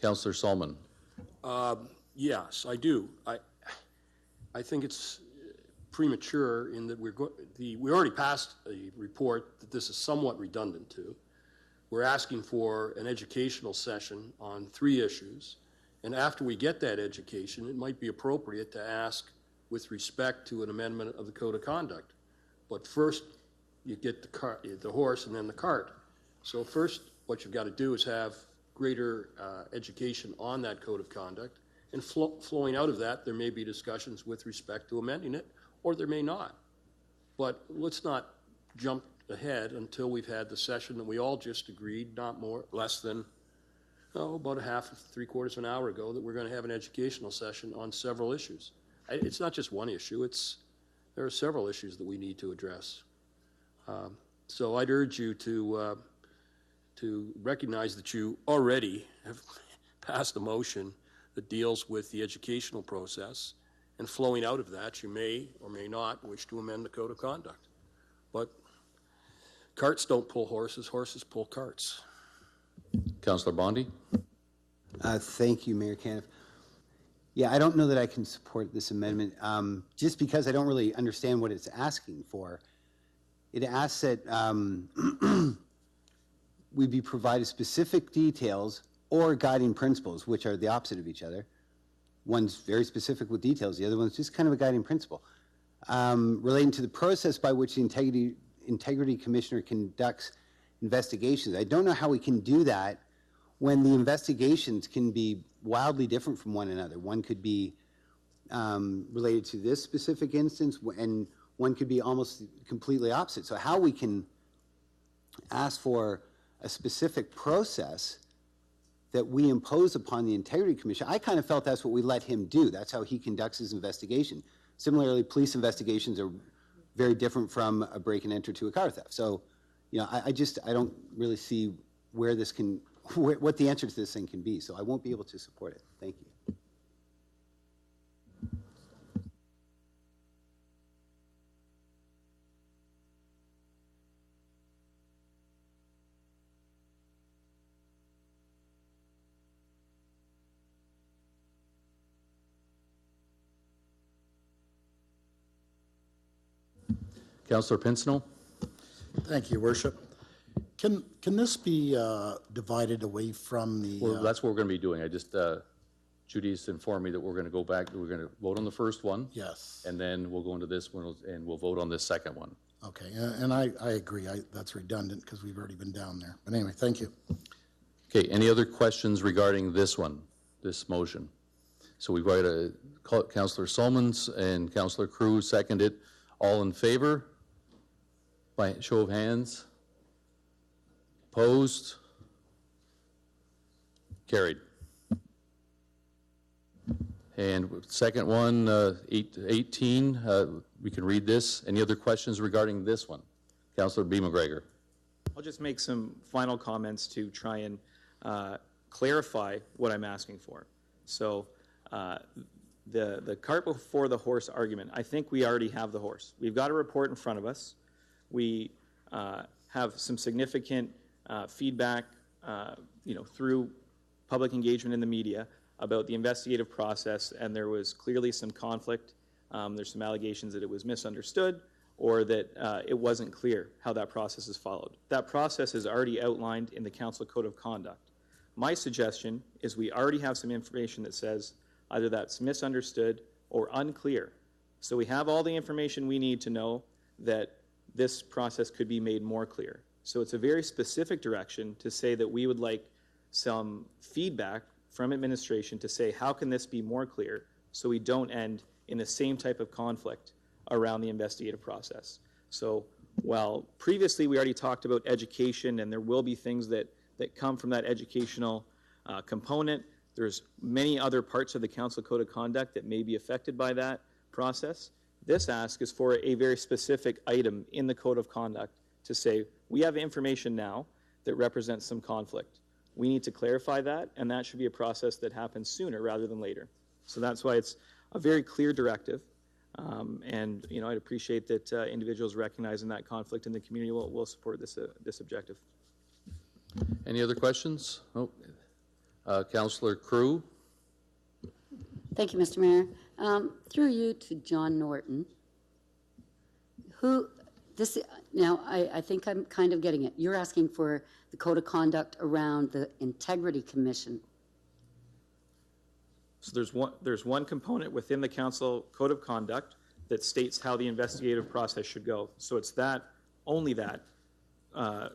Councillor Solomon. Yes, I do. I think it's premature in that we already passed a report that this is somewhat redundant to. We're asking for an educational session on 3 issues, and after we get that education, it might be appropriate to ask with respect to an amendment of the code of conduct. But first, you get the horse and then the cart. So first, what you've got to do is have greater education on that code of conduct, and flowing out of that, there may be discussions with respect to amending it, or there may not. But let's not jump ahead until we've had the session that we all just agreed, not less than, about a half, 3/4 of an hour ago, that we're going to have an educational session on several issues. It's not just one issue, there are several issues that we need to address. So I'd urge you to recognize that you already have passed a motion that deals with the educational process, and flowing out of that, you may or may not wish to amend the code of conduct. But carts don't pull horses, horses pull carts. Councillor Bondi? Thank you, Mayor Caniff. Yeah, I don't know that I can support this amendment, just because I don't really understand what it's asking for. It asks that we be provided specific details or guiding principles, which are the opposite of each other. One's very specific with details, the other one's just kind of a guiding principle, relating to the process by which the Integrity Commissioner conducts investigations. I don't know how we can do that when the investigations can be wildly different from one another. One could be related to this specific instance, and one could be almost completely opposite. So how we can ask for a specific process that we impose upon the Integrity Commission, I kind of felt that's what we let him do. That's how he conducts his investigation. Similarly, police investigations are very different from a break and enter to a car theft. So, you know, I don't really see where this can, what the answer to this thing can be. So I won't be able to support it. Thank you. Councillor Pincinel? Thank you, Worship. Can this be divided away from the? Well, that's what we're going to be doing. I just, Judy's informed me that we're going to go back, we're going to vote on the first one. Yes. And then we'll go into this one and we'll vote on this second one. Okay, and I agree. That's redundant because we've already been down there. But anyway, thank you. Okay, any other questions regarding this one, this motion? So we've got Councillor Solomons and Councillor Crew seconded. All in favor? By show of hands. Opposed? Carried. And second one, 18, we can read this. Any other questions regarding this one? Councillor B. McGregor. I'll just make some final comments to try and clarify what I'm asking for. So the cart before the horse argument, I think we already have the horse. We've got a report in front of us. We have some significant feedback, through public engagement in the media about the investigative process, and there was clearly some conflict. There's some allegations that it was misunderstood or that it wasn't clear how that process is followed. That process is already outlined in the Council Code of Conduct. My suggestion is we already have some information that says either that's misunderstood or unclear. So we have all the information we need to know that this process could be made more clear. So it's a very specific direction to say that we would like some feedback from administration to say, how can this be more clear so we don't end in the same type of conflict around the investigative process. So while previously we already talked about education and there will be things that come from that educational component, there's many other parts of the Council Code of Conduct that may be affected by that process. This ask is for a very specific item in the Code of Conduct to say, we have information now that represents some conflict. We need to clarify that, and that should be a process that happens sooner rather than later. So that's why it's a very clear directive, and I'd appreciate that individuals recognizing that conflict in the community will support this objective. Any other questions? Oh, Councillor Crew. Thank you, Mr. Mayor. Through you to John Norton. Now, I think I'm kind of getting it. You're asking for the code of conduct around the Integrity Commission. So there's one component within the Council Code of Conduct that states how the investigative process should go. So it's only that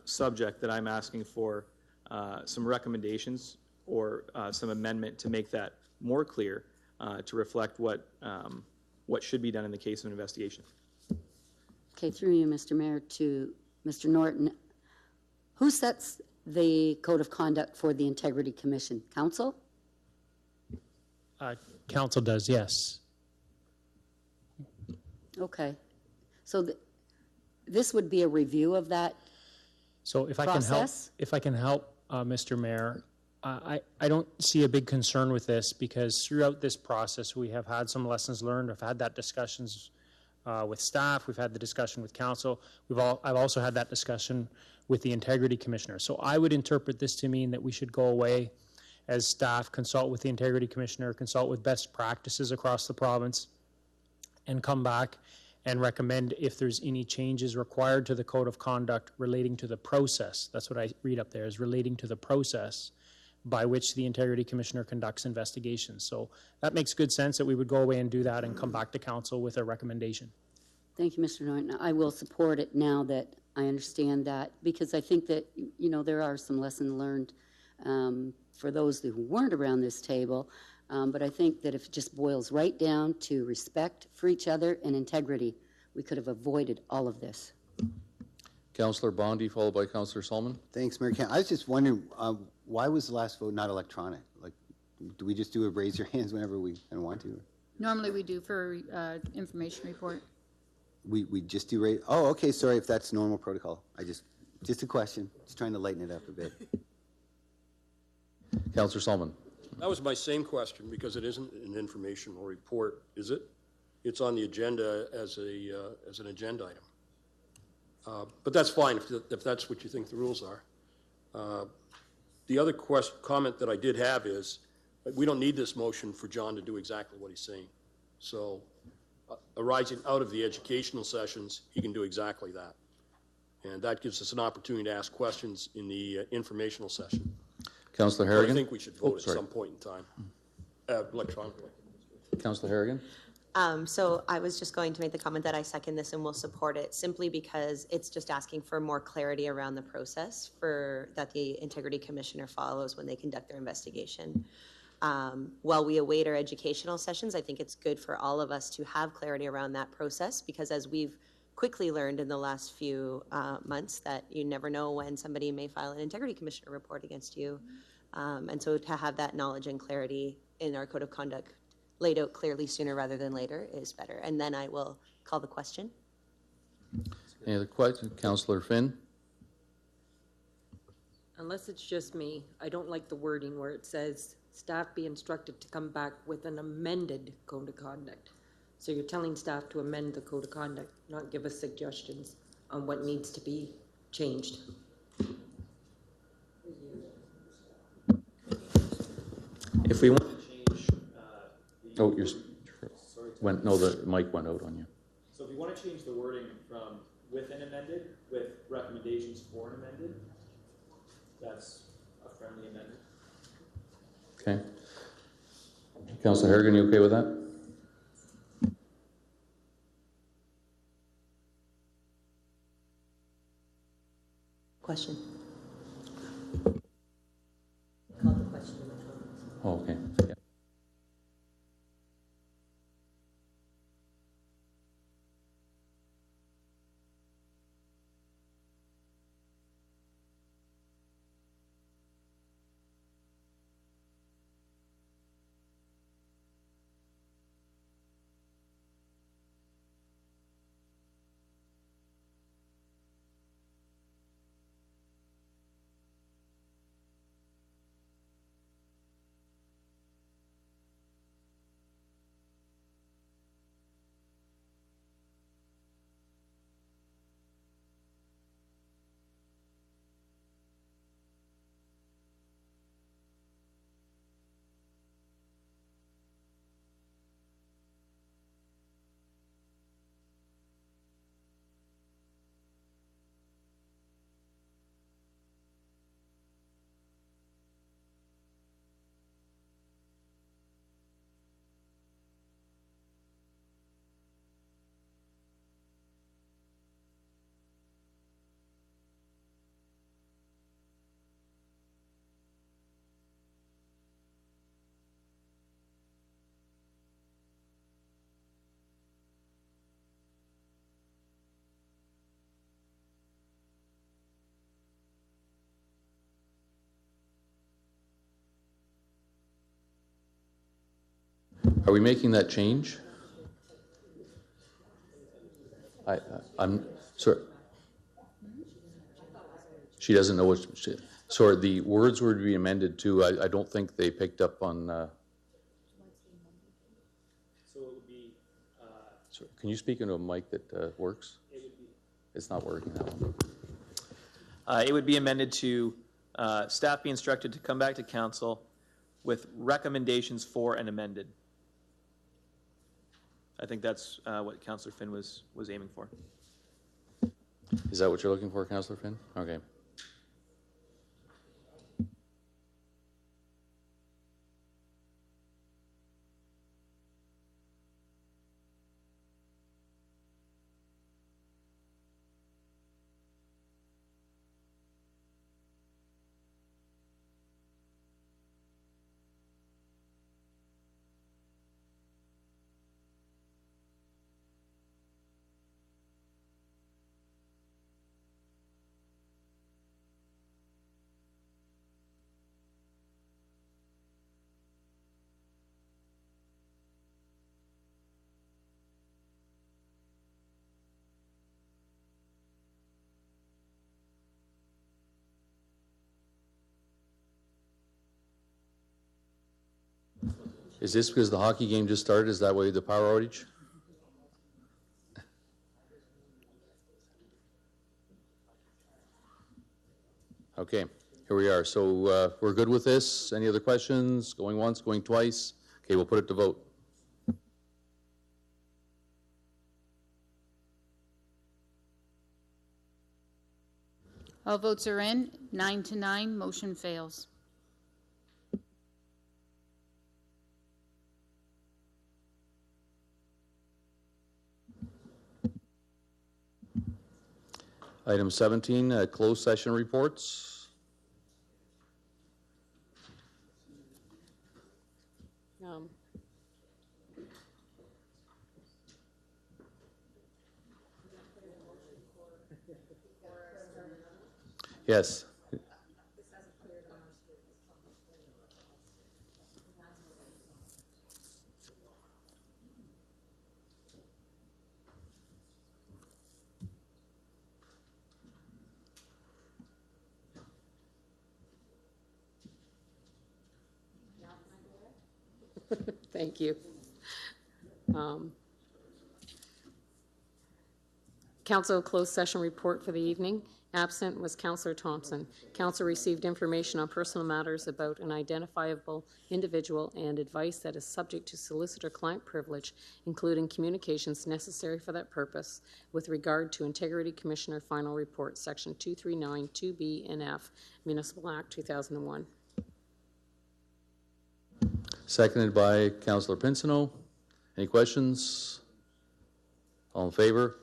subject that I'm asking for some recommendations or some amendment to make that more clear to reflect what should be done in the case of an investigation. Okay, through you, Mr. Mayor, to Mr. Norton. Who sets the code of conduct for the Integrity Commission? Council? Council does, yes. Okay. So this would be a review of that So if I can help, process? Mr. Mayor, I don't see a big concern with this because throughout this process, we have had some lessons learned. I've had that discussions with staff. We've had the discussion with council. I've also had that discussion with the Integrity Commissioner. So I would interpret this to mean that we should go away as staff, consult with the Integrity Commissioner, consult with best practices across the province, and come back and recommend if there's any changes required to the code of conduct relating to the process. That's what I read up there, is relating to the process by which the Integrity Commissioner conducts investigations. So that makes good sense that we would go away and do that and come back to council with a recommendation. Thank you, Mr. Norton. I will support it now that I understand that, because I think that, there are some lessons learned for those who weren't around this table. But I think that if it just boils right down to respect for each other and integrity, we could have avoided all of this. Councillor Bondi, followed by Councillor Solomon. Thanks, Mayor Kent. I was just wondering, why was the last vote not electronic? Like, do we just do a raise your hands whenever we want to? Normally we do for information report. We just do raise, oh, okay, sorry if that's normal protocol. Just a question, just trying to lighten it up a bit. Councillor Solomon. That was my same question, because it isn't an informational report, is it? It's on the agenda as an agenda item. But that's fine if that's what you think the rules are. The other comment that I did have is, we don't need this motion for John to do exactly what he's saying. So arising out of the educational sessions, he can do exactly that. And that gives us an opportunity to ask questions in the informational session. Councillor Harrigan. I think we should vote at some point in time, electronically. Councillor Harrigan. So I was just going to make the comment that I second this and will support it, simply because it's just asking for more clarity around the process that the Integrity Commissioner follows when they conduct their investigation. While we await our educational sessions, I think it's good for all of us to have clarity around that process, because as we've quickly learned in the last few months, that you never know when somebody may file an Integrity Commissioner report against you. And so to have that knowledge and clarity in our code of conduct laid out clearly sooner rather than later is better. And then I will call the question. Any other questions? Councillor Finn. Unless it's just me, I don't like the wording where it says staff be instructed to come back with an amended code of conduct. So you're telling staff to amend the code of conduct, not give us suggestions on what needs to be changed. If we want to change... Oh, no, the mic went out on you. So if you want to change the wording from with an amended, with recommendations for an amended, that's a friendly amendment. Okay. Councillor Harrigan, you okay with that? Question. Call the question. Oh, okay. Yeah. Are we making that change? I'm sorry. She doesn't know what, sorry, the words were to be amended to, I don't think they picked up on, So it would be, sorry, can you speak into a mic that works? It's not working, that one. it would be amended to, staff be instructed to come back to council with recommendations for an amended. I think that's what Councillor Finn was aiming for. Is that what you're looking for, Councillor Finn? Okay. Is this because the hockey game just started? Is that why the power outage? Okay, here we are. So we're good with this. Any other questions? Going once, going twice? Okay, we'll put it to vote. All votes are in. 9 to 9, motion fails. Item 17, closed session reports. Yes. Thank you. Council closed session report for the evening. Absent was Councillor Thompson. Council received information on personal matters about an identifiable individual and advice that is subject to solicitor-client privilege, including communications necessary for that purpose with regard to Integrity Commissioner Final Report, Section 239, 2B and F, Municipal Act 2001. Seconded by Councillor Pinsino. Any questions? All in favor?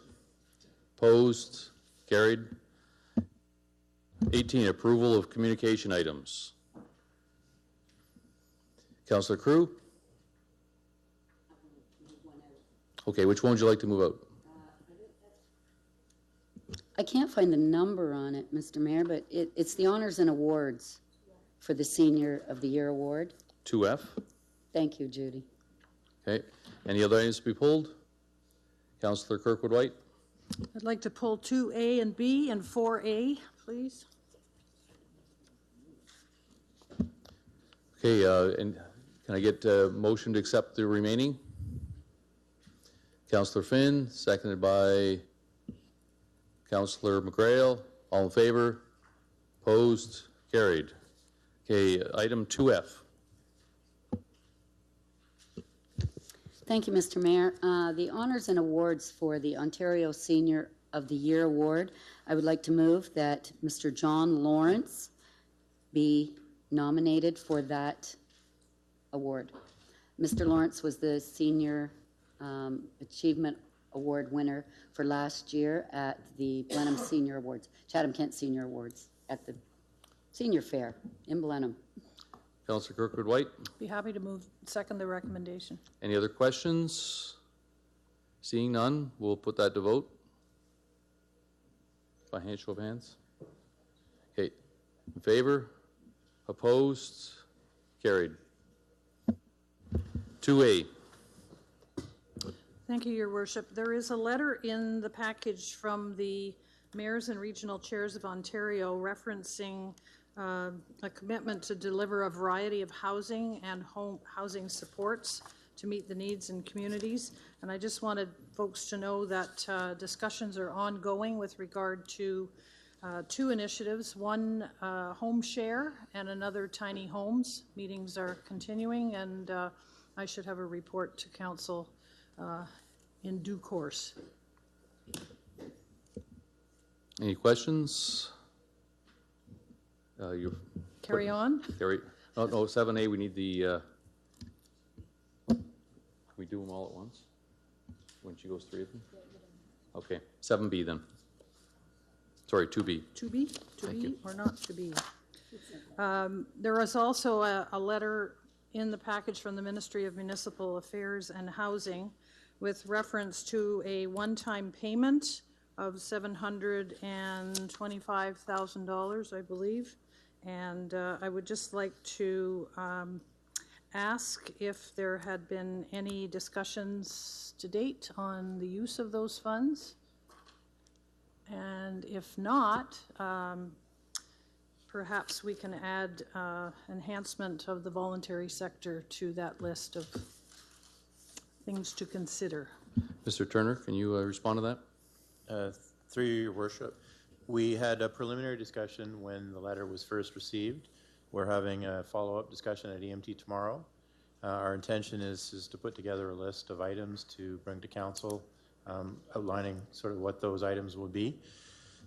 Opposed? Carried. 18, approval of communication items. Councillor Crew? Okay, which one would you like to move out? I can't find the number on it, Mr. Mayor, but it's the Honors and Awards for the Senior of the Year Award. 2F. Thank you, Judy. Okay. Any other items to be pulled? Councillor Kirkwood-White? I'd like to pull 2A and B and 4A, please. Okay, and can I get a motion to accept the remaining? Councillor Finn, seconded by Councillor McGrail. All in favor? Opposed? Carried. Okay, item 2F. Thank you, Mr. Mayor. The Honors and Awards for the Ontario Senior of the Year Award, I would like to move that Mr. John Lawrence be nominated for that award. Mr. Lawrence was the Senior Achievement Award winner for last year at the Blenheim Senior Awards, Chatham-Kent Senior Awards at the Senior Fair in Blenheim. Councillor Kirkwood-White? Be happy to second the recommendation. Any other questions? Seeing none, we'll put that to vote. By hand, show of hands. Okay, in favor? Opposed? Carried. 2A. Thank you, Your Worship. There is a letter in the package from the mayors and regional chairs of Ontario referencing a commitment to deliver a variety of housing and housing supports to meet the needs in communities. And I just wanted folks to know that discussions are ongoing with regard to two initiatives, one home share and another tiny homes. Meetings are continuing, and I should have a report to council in due course. Any questions? Carry on. Carry. No, 7A, we need the, can we do them all at once? When she goes 3 of them? Okay, 7B then. Sorry, 2B. 2B? 2B or not 2B? There is also a letter in the package from the Ministry of Municipal Affairs and Housing with reference to a one-time payment of $725,000, I believe. And I would just like to ask if there had been any discussions to date on the use of those funds. And if not, perhaps we can add enhancement of the voluntary sector to that list of things to consider. Mr. Turner, can you respond to that? Through your worship, we had a preliminary discussion when the letter was first received. We're having a follow-up discussion at EMT tomorrow. Our intention is to put together a list of items to bring to council, outlining sort of what those items will be.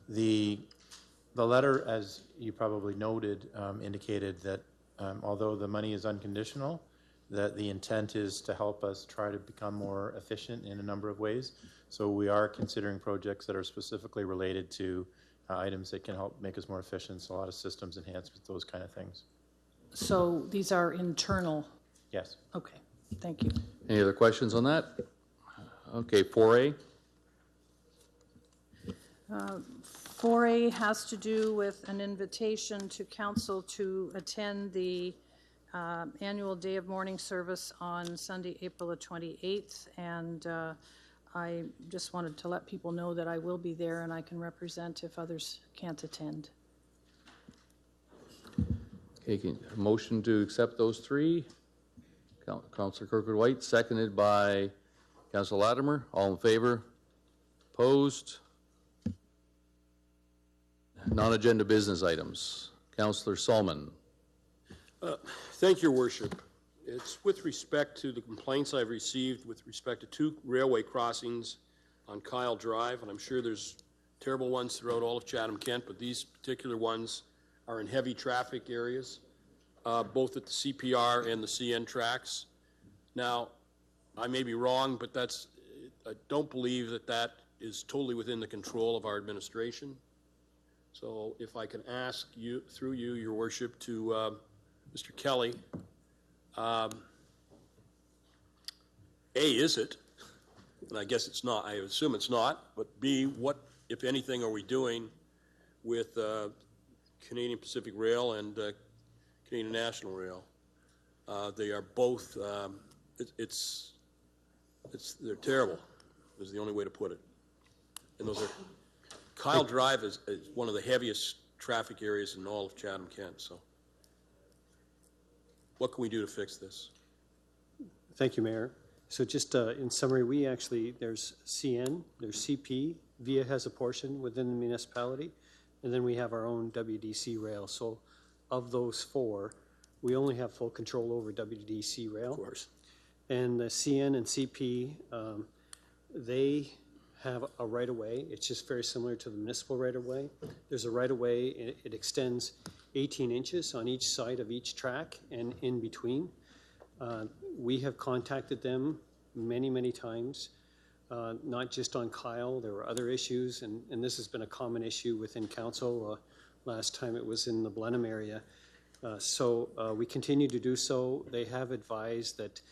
The letter, as you probably noted, indicated that although the money is unconditional, that the intent is to help us try to become more efficient in a number of ways. So we are considering projects that are specifically related to items that can help make us more efficient, so a lot of systems enhancements, those kind of things. So these are internal? Yes. Okay, thank you. Any other questions on that? Okay, 4A. 4A has to do with an invitation to council to attend the annual Day of Mourning service on Sunday, April the 28th, and I just wanted to let people know that I will be there and I can represent if others can't attend. Okay, motion to accept those three. Councillor Kirkwood-White, seconded by Councillor Latimer. All in favor? Opposed? Non-agenda business items. Councillor Solomon. Thank you, Your Worship. It's with respect to the complaints I've received with respect to 2 railway crossings on Kyle Drive, and I'm sure there's terrible ones throughout all of Chatham-Kent, but these particular ones are in heavy traffic areas, both at the CPR and the CN tracks. Now, I may be wrong, but I don't believe that is totally within the control of our administration. So if I can ask you, through you, Your Worship, to Mr. Kelly, A, is it? And I guess it's not. I assume it's not. But B, what, if anything, are we doing with Canadian Pacific Rail and Canadian National Rail? They are both. They're terrible. Is the only way to put it. And those are. Kyle Drive is one of the heaviest traffic areas in all of Chatham-Kent. So, what can we do to fix this? Thank you, Mayor. So just in summary, there's CN, there's CP, VIA has a portion within the municipality, and then we have our own WDC rail. So of those 4, we only have full control over WDC rail. Of course. And the CN and CP, they have a right-of-way. It's just very similar to the municipal right-of-way. There's a right-of-way. It extends 18 inches on each side of each track and in between. We have contacted them many, many times, not just on Kyle. There were other issues, and this has been a common issue within council. Last time it was in the Blenheim area. So we continue to do so. They have advised that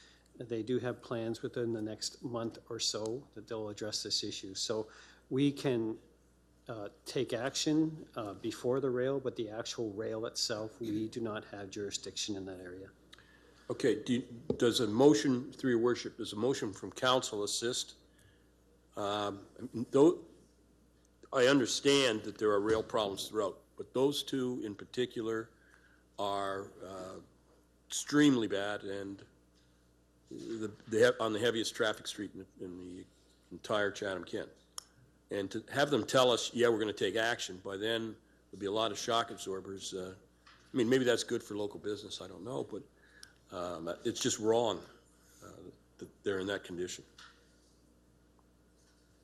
they do have plans within the next month or so that they'll address this issue. So we can take action before the rail, but the actual rail itself, we do not have jurisdiction in that area. Okay, does a motion, through your worship, does a motion from council assist? I understand that there are rail problems throughout, but those two in particular are extremely bad and on the heaviest traffic street in the entire Chatham-Kent. And to have them tell us, yeah, we're going to take action, by then there'll be a lot of shock absorbers. I mean, maybe that's good for local business, I don't know, but it's just wrong that they're in that condition.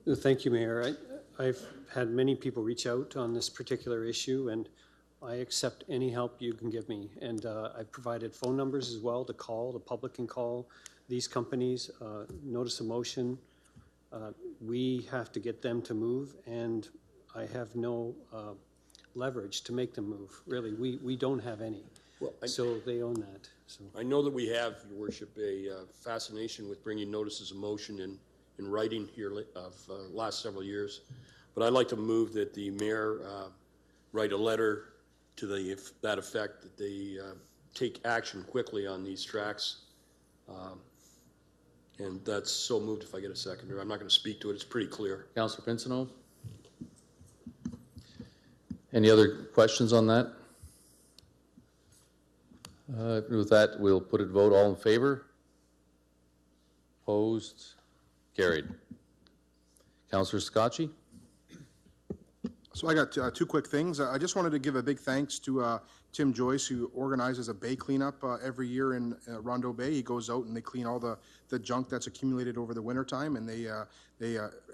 Thank you, Mayor. I've had many people reach out on this particular issue, and I accept any help you can give me. And I've provided phone numbers as well to call. The public can call these companies, notice of motion. We have to get them to move, and I have no leverage to make them move. Really, we don't have any. Well, so they own that. So I know that we have, Your Worship, a fascination with bringing notices of motion in writing here of last several years, but I'd like to move that the mayor write a letter to that effect, that they take action quickly on these tracks. And that's so moved if I get a seconder. I'm not going to speak to it. It's pretty clear. Councillor Pinsino? Any other questions on that? With that, we'll put it to vote. All in favor? Opposed? Carried. Councillor Scotchy? So I got two quick things. I just wanted to give a big thanks to Tim Joyce, who organizes a bay cleanup every year in Rondo Bay. He goes out and they clean all the junk that's accumulated over the wintertime, and they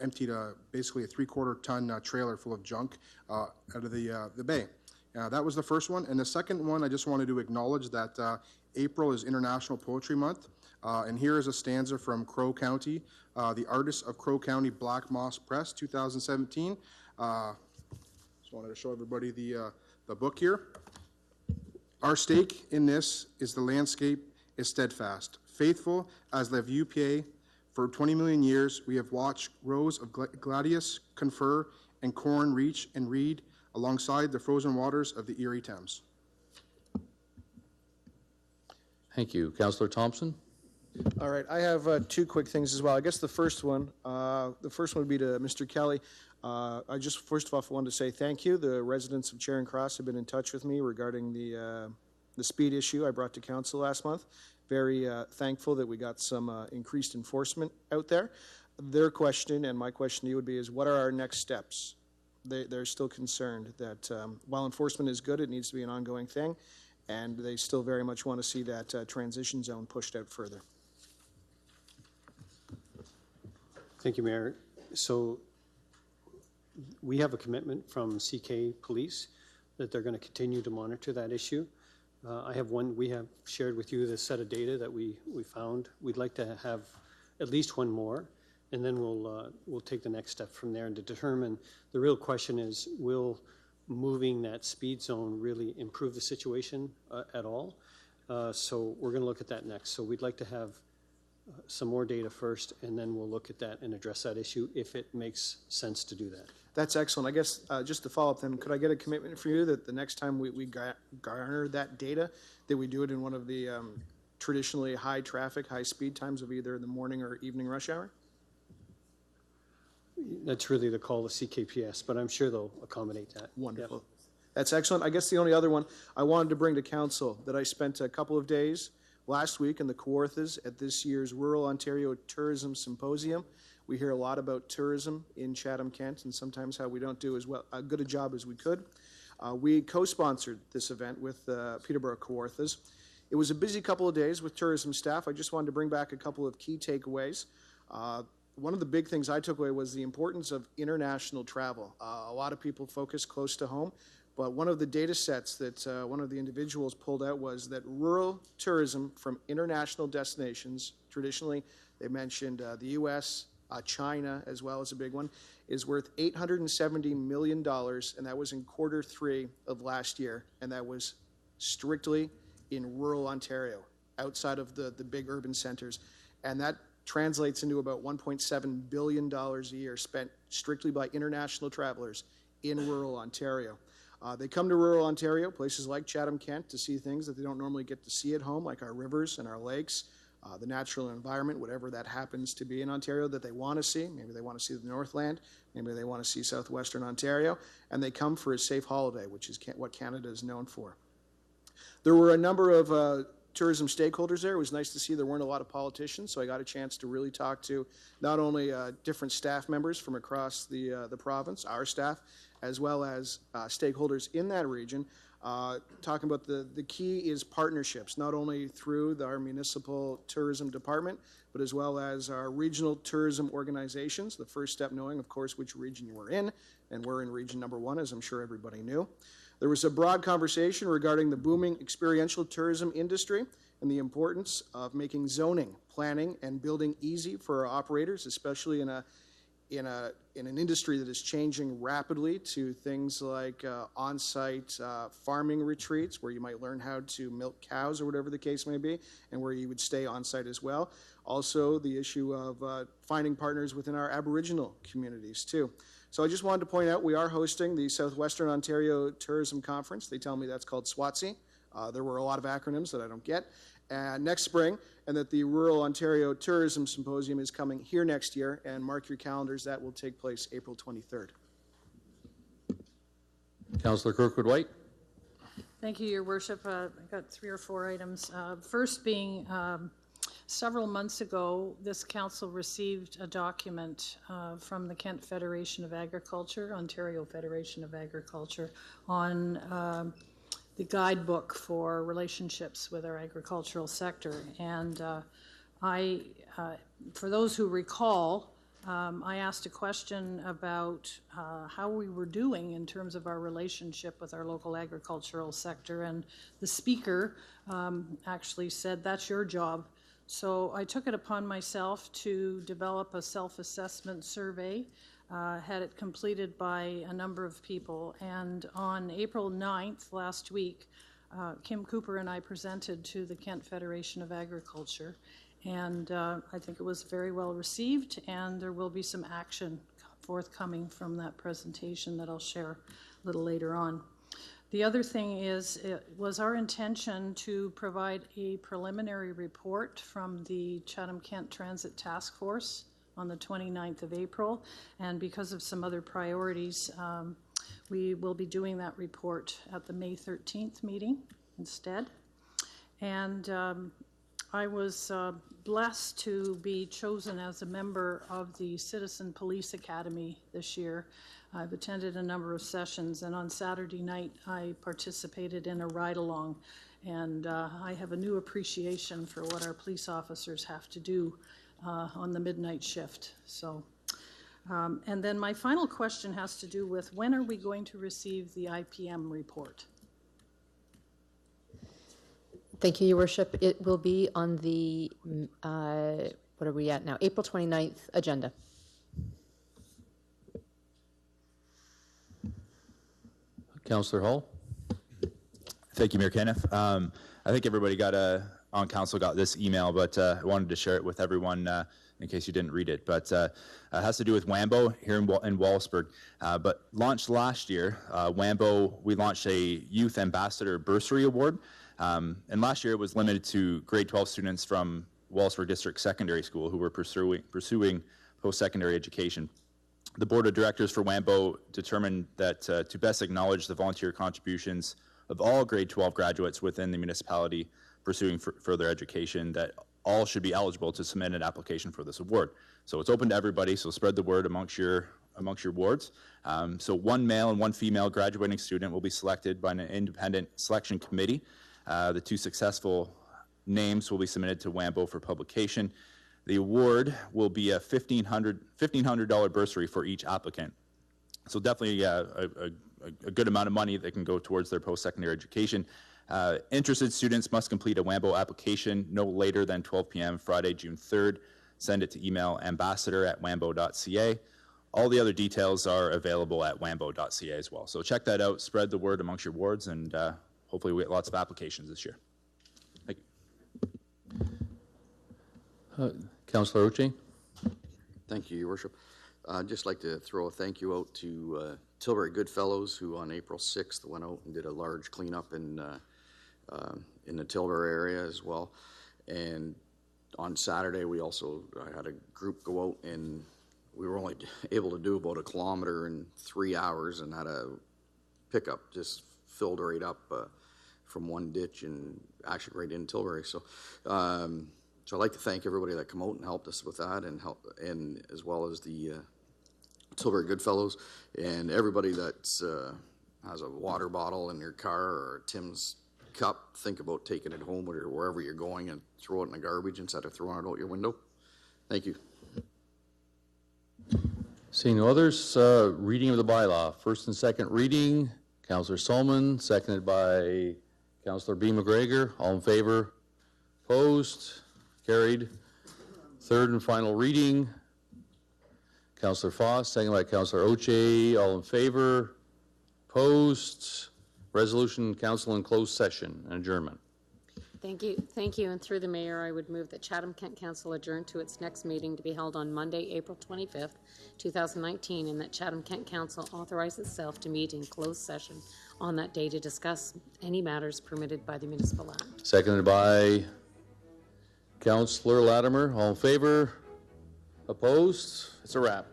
emptied basically a 3/4-ton trailer full of junk out of the bay. That was the first one. And the second one, I just wanted to acknowledge that April is International Poetry Month. And here is a stanza from Crow County, the Artists of Crow County Black Moss Press, 2017. Just wanted to show everybody the book here. Our stake in this is the landscape is steadfast. Faithful as la view pied, for 20 million years we have watched rows of gladius confer and corn reach and reed alongside the frozen waters of the Erie Thames. Thank you. Councillor Thompson? All right, I have two quick things as well. I guess the first one would be to Mr. Kelly. I just first of all wanted to say thank you. The residents of Charing Cross have been in touch with me regarding the speed issue I brought to council last month. Very thankful that we got some increased enforcement out there. Their question and my question to you would be is what are our next steps? They're still concerned that while enforcement is good, it needs to be an ongoing thing, and they still very much want to see that transition zone pushed out further. thank you, Mayor. So we have a commitment from CK Police that they're going to continue to monitor that issue. We have shared with you the set of data that we found. We'd like to have at least one more, and then we'll take the next step from there and to determine, the real question is, will moving that speed zone really improve the situation at all? So we're going to look at that next. So we'd like to have some more data first, and then we'll look at that and address that issue if it makes sense to do that. That's excellent. I guess just to follow up then, could I get a commitment from you that the next time we garner that data, that we do it in one of the traditionally high traffic, high speed times of either the morning or evening rush hour? That's really the call to CKPS, but I'm sure they'll accommodate that. Wonderful. Yep. That's excellent. I guess the only other one I wanted to bring to council that I spent a couple of days last week in the Kawarthas at this year's Rural Ontario Tourism Symposium. We hear a lot about tourism in Chatham-Kent and sometimes how we don't do as good a job as we could. We co-sponsored this event with Peterborough Kawarthas. It was a busy couple of days with tourism staff. I just wanted to bring back a couple of key takeaways. One of the big things I took away was the importance of international travel. A lot of people focus close to home, but one of the data sets that one of the individuals pulled out was that rural tourism from international destinations, traditionally they mentioned the U.S., China as well as a big one, is worth $870 million, and that was in Q3 of last year, and that was strictly in rural Ontario, outside of the big urban centers. And that translates into about $1.7 billion a year spent strictly by international travelers in rural Ontario. They come to rural Ontario, places like Chatham-Kent, to see things that they don't normally get to see at home, like our rivers and our lakes, the natural environment, whatever that happens to be in Ontario that they want to see. Maybe they want to see the Northland, maybe they want to see southwestern Ontario, and they come for a safe holiday, which is what Canada is known for. There were a number of tourism stakeholders there. It was nice to see there weren't a lot of politicians, so I got a chance to really talk to not only different staff members from across the province, our staff, as well as stakeholders in that region, talking about the key is partnerships, not only through our municipal tourism department, but as well as our regional tourism organizations. The first step knowing, of course, which region you were in, and we're in region number 1, as I'm sure everybody knew. There was a broad conversation regarding the booming experiential tourism industry and the importance of making zoning, planning, and building easy for our operators, especially in an industry that is changing rapidly to things like on-site farming retreats, where you might learn how to milk cows or whatever the case may be, and where you would stay on-site as well. Also, the issue of finding partners within our Aboriginal communities, too. So I just wanted to point out we are hosting the Southwestern Ontario Tourism Conference. They tell me that's called SWATC. There were a lot of acronyms that I don't get. Next spring, and that the Rural Ontario Tourism Symposium is coming here next year, and mark your calendars, that will take place April 23rd. Councillor Kirkwood-White. Thank you, Your Worship. I got 3 or 4 items. First being, several months ago, this council received a document from the Kent Federation of Agriculture, Ontario Federation of Agriculture, on the guidebook for relationships with our agricultural sector. And for those who recall, I asked a question about how we were doing in terms of our relationship with our local agricultural sector, and the speaker actually said, "That's your job." So I took it upon myself to develop a self-assessment survey, had it completed by a number of people, and on April 9th, last week, Kim Cooper and I presented to the Kent Federation of Agriculture, and I think it was very well received, and there will be some action forthcoming from that presentation that I'll share a little later on. The other thing is, it was our intention to provide a preliminary report from the Chatham-Kent Transit Task Force on the 29th of April, and because of some other priorities, we will be doing that report at the May 13th meeting instead. And I was blessed to be chosen as a member of the Citizen Police Academy this year. I've attended a number of sessions, and on Saturday night I participated in a ride-along, and I have a new appreciation for what our police officers have to do on the midnight shift. So, and then my final question has to do with, when are we going to receive the IPM report? Thank you, Your Worship. It will be on the, what are we at now? April 29th agenda. Councillor Hall. Thank you, Mayor Kenneth. I think everybody on council got this email, but I wanted to share it with everyone in case you didn't read it. But it has to do with WAMBO here in Wallaceburg. But launched last year, WAMBO, we launched a Youth Ambassador Bursary Award. And last year it was limited to grade 12 students from Wallaceburg District Secondary School who were pursuing post-secondary education. The Board of Directors for WAMBO determined that to best acknowledge the volunteer contributions of all grade 12 graduates within the municipality pursuing further education, that all should be eligible to submit an application for this award. So it's open to everybody, so spread the word amongst your wards. So one male and one female graduating student will be selected by an independent selection committee. The 2 successful names will be submitted to WAMBO for publication. The award will be a $1,500 bursary for each applicant. So definitely a good amount of money that can go towards their post-secondary education. Interested students must complete a WAMBO application no later than 12 p.m. Friday, June 3rd. Send it to email ambassador@wambo.ca. All the other details are available at wambo.ca as well. So check that out, spread the word amongst your wards, and hopefully we get lots of applications this year. Thank you. Councillor Oche. Thank you, Your Worship. I'd just like to throw a thank you out to Tilbury Goodfellows, who on April 6th went out and did a large cleanup in the Tilbury area as well. And On Saturday, I had a group go out, and we were only able to do about 1 kilometer in 3 hours, and had a pickup just filled right up from one ditch and actually right in Tilbury. So I'd like to thank everybody that come out and helped us with that, and as well as the Tilbury Goodfellows, and everybody that has a water bottle in your car or Tim's cup. Think about taking it home or wherever you're going and throw it in the garbage instead of throwing it out your window. Thank you. Seeing no others, reading of the bylaw. First and second reading, Councillor Solomon, seconded by Councillor B. McGregor. All in favor? Opposed? Carried. Third and final reading, Councillor Foss, seconded by Councillor Oche. All in favor? Opposed? Resolution, council in closed session and adjournment. Thank you, and through the mayor, I would move that Chatham-Kent Council adjourn to its next meeting to be held on Monday, April 25th, 2019, and that Chatham-Kent Council authorize itself to meet in closed session on that day to discuss any matters permitted by the Municipal Act. Seconded by Councillor Latimer. All in favor? Opposed? It's a wrap.